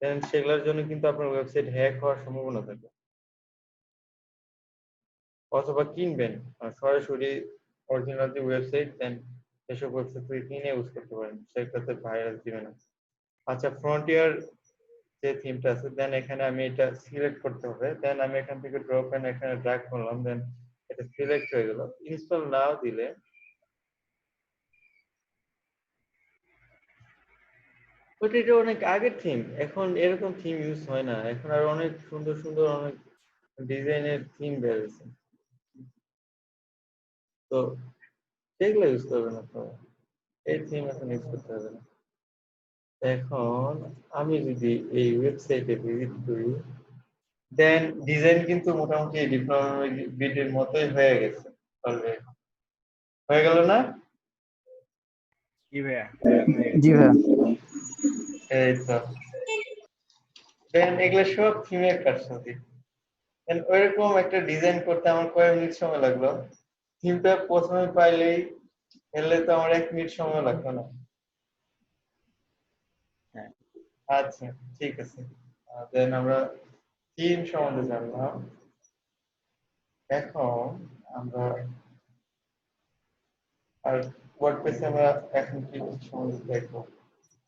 দেন সেগুলোর জন্য কিন্তু আপনার ওয়েবসাইট হ্যাক হওয়ার সম্ভাবনা থাকে। অথবা কিনবেন সরাসরি অরিজিনাল যে ওয়েবসাইট, দেন সেসব ওয়েবসাইট থেকে কিনে ইউজ করতে পারেন, সেটাতে ভাইরাস দিবে না। আচ্ছা, ফ্রন্টিয়ার যে থিমটা আছে, দেন এখানে আমি এটা সিলেক্ট করতে হবে, দেন আমি এখান থেকে ড্রপ এন্ড এখানে ড্র্যাগ করলাম, দেন এটা সিলেক্ট হয়ে গেল। ইনস্টল নাও দিলে বাট এটা অনেক আগের থিম, এখন এরকম থিম ইউজ হয় না, এখন আর অনেক সুন্দর সুন্দর অনেক ডিজাইনের থিম বের হয়েছে, তো সেগুলো ইউজ করবেন আপনারা, এই থিম এখন ইউজ করতে হবে না। এখন আমি যদি এই ওয়েবসাইটে ভিজিট করি, দেন ডিজাইন কিন্তু মোটামুটি ডিপ্লোমা বিটের মতোই হয়ে গেছে অলরেডি, হয়ে গেল না? কি ভাইয়া এরকম হয়ে গেছে? জি ভাইয়া। এই তো, দেন এগুলো সব থিমের কাজ সাথে, দেন ওইরকম একটা ডিজাইন করতে আমার কয়েক মিনিট সময় লাগলো, থিমটা প্রথমে পাইলেই এলে তো আমার 1 মিনিট সময় লাগতো না। হ্যাঁ, আচ্ছা, ঠিক আছে, দেন আমরা থিম সম্বন্ধে জানলাম, এখন আমরা আর ওয়ার্ডপ্রেসে আমরা এখন কি সম্বন্ধে দেখবো।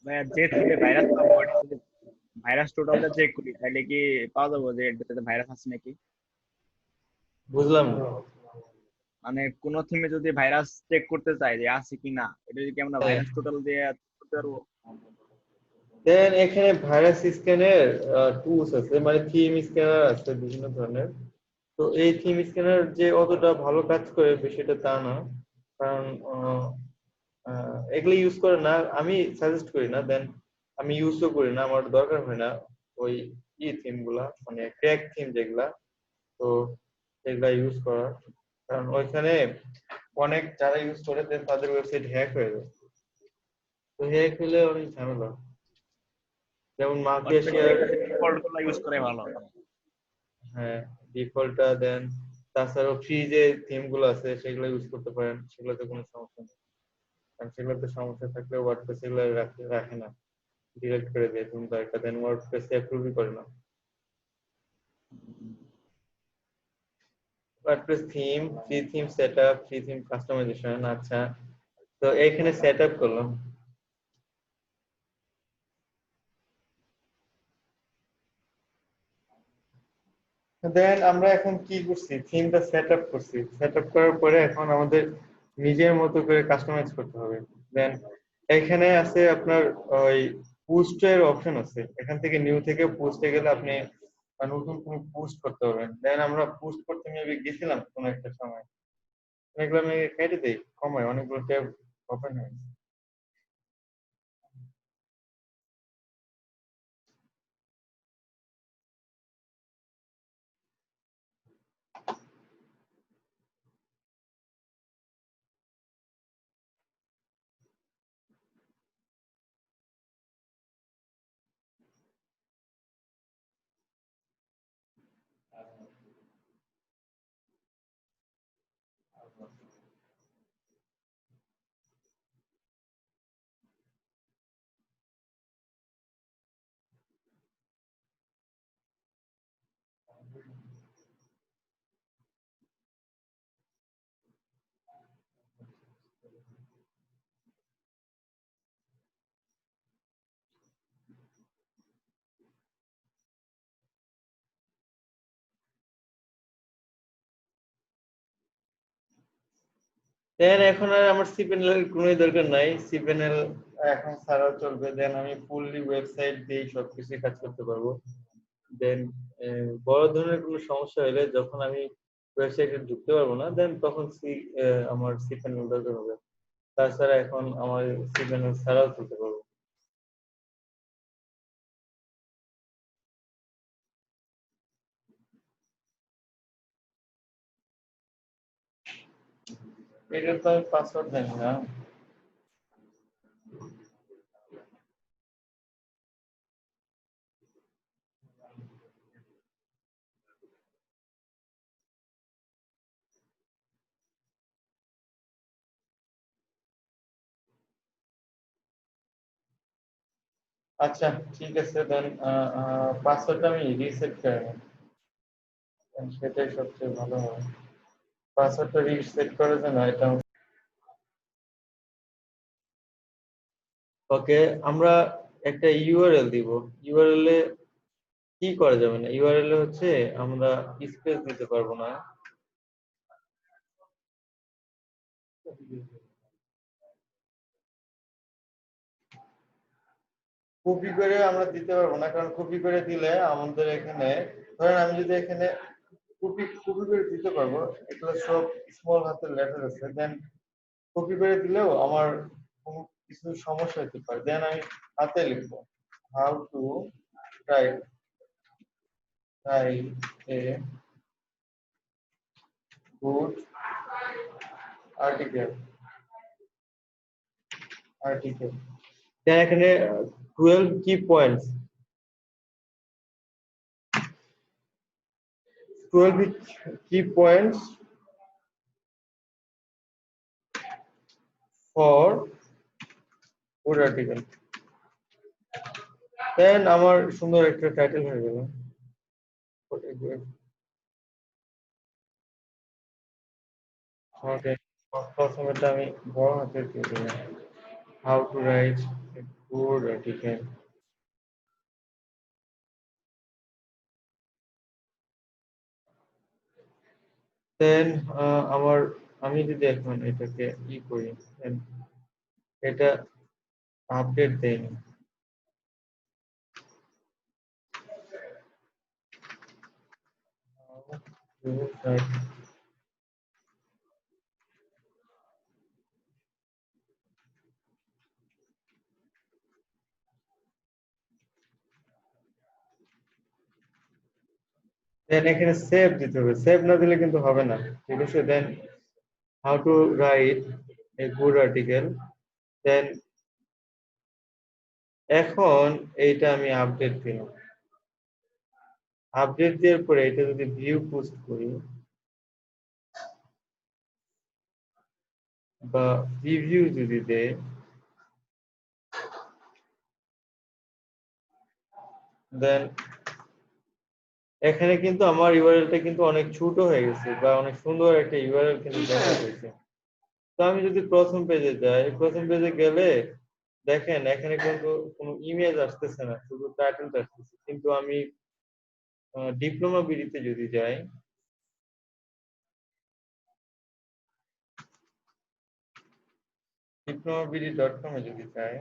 ভাইয়া যে থিমে ভাইরাস পাবো ওটা যদি ভাইরাস টোটালটা চেক করি তাহলে কি পাওয়া যাবো যে এর ভিতরে ভাইরাস আছে নাকি? বুঝলাম না। মানে কোন থিমে যদি ভাইরাস চেক করতে চাই যে আছে কি না, এটা যদি আমরা ভাইরাস টোটাল দিয়ে করতে পারবো? দেন এখানে ভাইরাস স্ক্যানের টুলস আছে, মানে থিম স্ক্যানার আছে বিভিন্ন ধরনের। তো এই থিম স্ক্যানার যে অতটা ভালো কাজ করে বিষয়টা তা না, কারণ এগুলো ইউজ করে না, আমি সাজেস্ট করি না, দেন আমি ইউজও করি না, আমার দরকার হয় না ওই থিম গুলা, মানে ক্র্যাক থিম যেগুলা। তো সেগুলা ইউজ করা, কারণ ওইখানে অনেক যারা ইউজ করে দেন তাদের ওয়েবসাইট হ্যাক হয়ে যায়। তো হ্যাক হলে অনেক ঝামেলা, যেমন মালয়েশিয়ার, ডিফল্ট গুলো ইউজ করে ভালো। হ্যাঁ ডিফল্টটা দেন, তাছাড়াও ফ্রি যে থিম গুলো আছে সেগুলো ইউজ করতে পারেন, সেগুলোতে কোনো সমস্যা নেই। কারণ সেগুলোতে সমস্যা থাকলেও ওয়ার্ডপ্রেস সেগুলো রাখে না, ডিলিট করে দিয়ে তুমি একটা, দেন ওয়ার্ডপ্রেস অ্যাপ্রুভই করে না। WordPress theme, free theme setup, free theme customisation. আচ্ছা, তো এখানে সেটআপ করলাম। দেন আমরা এখন কি করছি, থিমটা সেটআপ করছি, সেটআপ করার পরে এখন আমাদের নিজের মতো করে কাস্টমাইজ করতে হবে। দেন এখানে আছে আপনার ওই পোস্টের অপশন আছে, এখান থেকে নিউ থেকে পোস্টে গেলে আপনি নতুন কোনো পোস্ট করতে পারবেন। দেন আমরা পোস্ট করতে মেবি গেছিলাম কোনো একটা সময়, এগুলো আমি কেটে দিই, কমাই, অনেকগুলো ট্যাব ওপেন হয়। দেন এখন আর আমার সিপ্যানেল এর কোনো দরকার নাই, সিপ্যানেল এখন ছাড়াও চলবে। দেন আমি ফুললি ওয়েবসাইট দিয়ে সবকিছু কাজ করতে পারবো। দেন বড় ধরনের কোনো সমস্যা হলে যখন আমি ওয়েবসাইটে ঢুকতে পারবো না, দেন তখন আমার সিপ্যানেল দরকার হবে। তাছাড়া এখন আমার সিপ্যানেল ছাড়াও চলতে পারবো। এটা তো আমি পাসওয়ার্ড জানি না। আচ্ছা ঠিক আছে, দেন পাসওয়ার্ডটা আমি রিসেট করে নেব, সেটাই সবচেয়ে ভালো হবে। পাসওয়ার্ডটা রিসেট করার জন্য এটা, ওকে, আমরা একটা ইউআরএল দিব। ইউআরএল এ কি করা যাবে না, ইউআরএল এ হচ্ছে আমরা স্পেস দিতে পারবো না। কপি করে আমরা দিতে পারবো না, কারণ কপি করে দিলে আমাদের এখানে, ধরেন আমি যদি এখানে কপি কপি করে দিতে পারবো, এগুলো সব স্মল হাতের লেটার আছে, দেন কপি করে দিলেও আমার কোনো কিছু সমস্যা হতে পারে। দেন আমি হাতে লিখবো, how to write a good article, then এখানে 12 কি points, 12 key points for good article. Then আমার সুন্দর একটা টাইটেল হয়ে গেল। ওকে, প্রথমে আমি বড় হাতের দিয়ে দিলাম, how to write a good article. Then আমার, আমি যদি এখন এটাকে করি, then এটা আপডেট দেন, দেন এখানে সেভ দিতে হবে, সেভ না দিলে কিন্তু হবে না, ঠিক আছে। Then how to write a good article, then এখন এইটা আমি আপডেট দিলাম, আপডেট দেওয়ার পরে এটা যদি ভিউ পোস্ট করি বা রিভিউ যদি দেই, দেন এখানে কিন্তু আমার ইউআরএলটা কিন্তু অনেক ছোট হয়ে গেছে বা অনেক সুন্দর একটা ইউআরএল কিন্তু দেখা যাচ্ছে। তো আমি যদি প্রথম পেজে যাই, প্রথম পেজে গেলে দেখেন এখানে কিন্তু কোনো ইমেজ আসতেছে না, শুধু টাইটেলটা আসতেছে। কিন্তু আমি ডিপ্লোমা বিডিতে যদি যাই, diplomabd.com এ যদি যাই,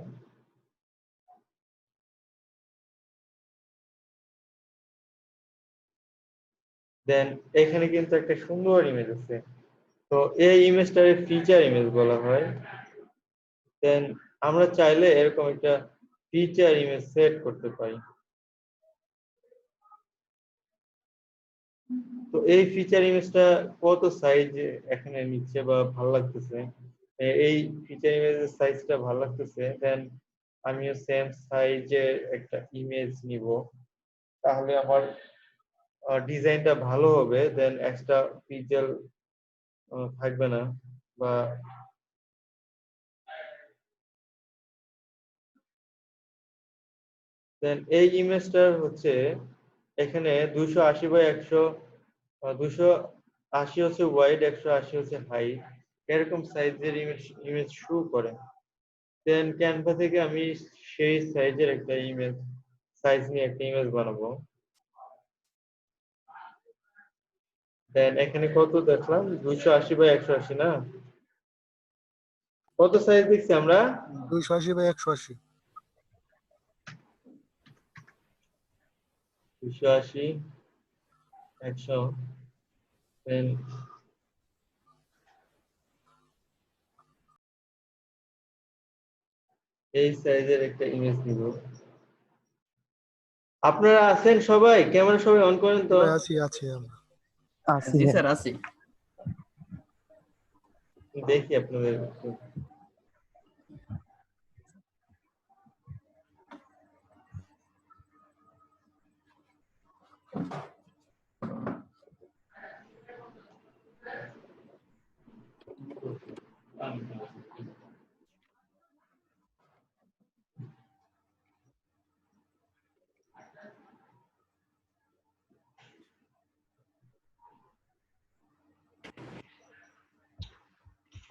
দেন এখানে কিন্তু একটা সুন্দর ইমেজ আছে। তো এই ইমেজটাকে ফিচার ইমেজ বলা হয়। দেন আমরা চাইলে এরকম একটা ফিচার ইমেজ সেট করতে পারি। তো এই ফিচার ইমেজটা কত সাইজ এখানে নিচ্ছে বা ভালো লাগতেছে, এই ফিচার ইমেজের সাইজটা ভালো লাগতেছে, দেন আমিও সেম সাইজের একটা ইমেজ নিব, তাহলে আমার ডিজাইনটা ভালো হবে, দেন এক্সট্রা পিক্সেল থাকবে না। বা দেন এই ইমেজটার হচ্ছে এখানে 280 বাই 100, 280 হচ্ছে ওয়াইড, 180 হচ্ছে হাইট, এরকম সাইজের ইমেজ ইমেজ শো করে। দেন ক্যানভা থেকে আমি সেই সাইজের একটা ইমেজ সাইজ নিয়ে একটা ইমেজ বানাবো। দেন এখানে কত দেখলাম, 280 বাই 180 না, কত সাইজ দেখছি আমরা? 280 বাই 180। 280, 100, দেন এই সাইজের একটা ইমেজ নিব। আপনারা আছেন সবাই? ক্যামেরা সবাই অন করেন তো। ভাই আছি আমরা। আছি জি ভাই। স্যার আছি। দেখি আপনাদের।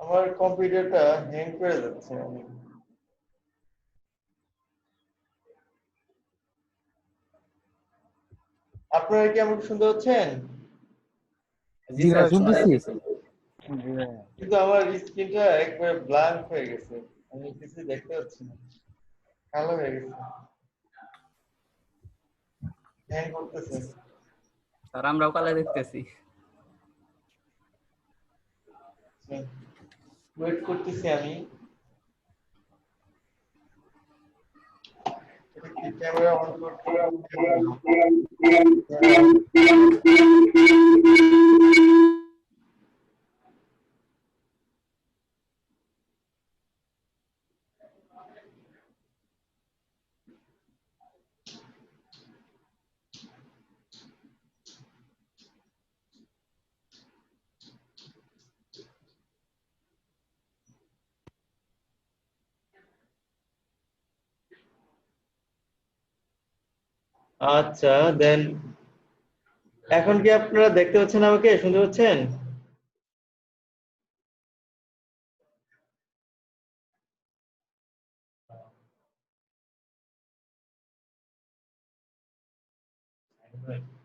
আমার কম্পিউটারটা হ্যাং করে যাচ্ছে অনেক। আপনারা কি আমাকে শুনতে পাচ্ছেন? জি জি স্যার ভাই শোনা শুনতেছি। যাইতেছে। কিন্তু আমার স্ক্রিনটা একবারে ব্ল্যাঙ্ক হয়ে গেছে, আমি কিছু দেখতে পাচ্ছি না, কালো হয়ে গেছে, হ্যাং করতেছে। স্যার আমরাও কালে দেখতেছি। ওয়েট করতেছি আমি। এটা কি ক্যামেরা অন করতে? আচ্ছা, দেন এখন কি আপনারা দেখতে পাচ্ছেন, আমাকে শুনতে পাচ্ছেন? Right.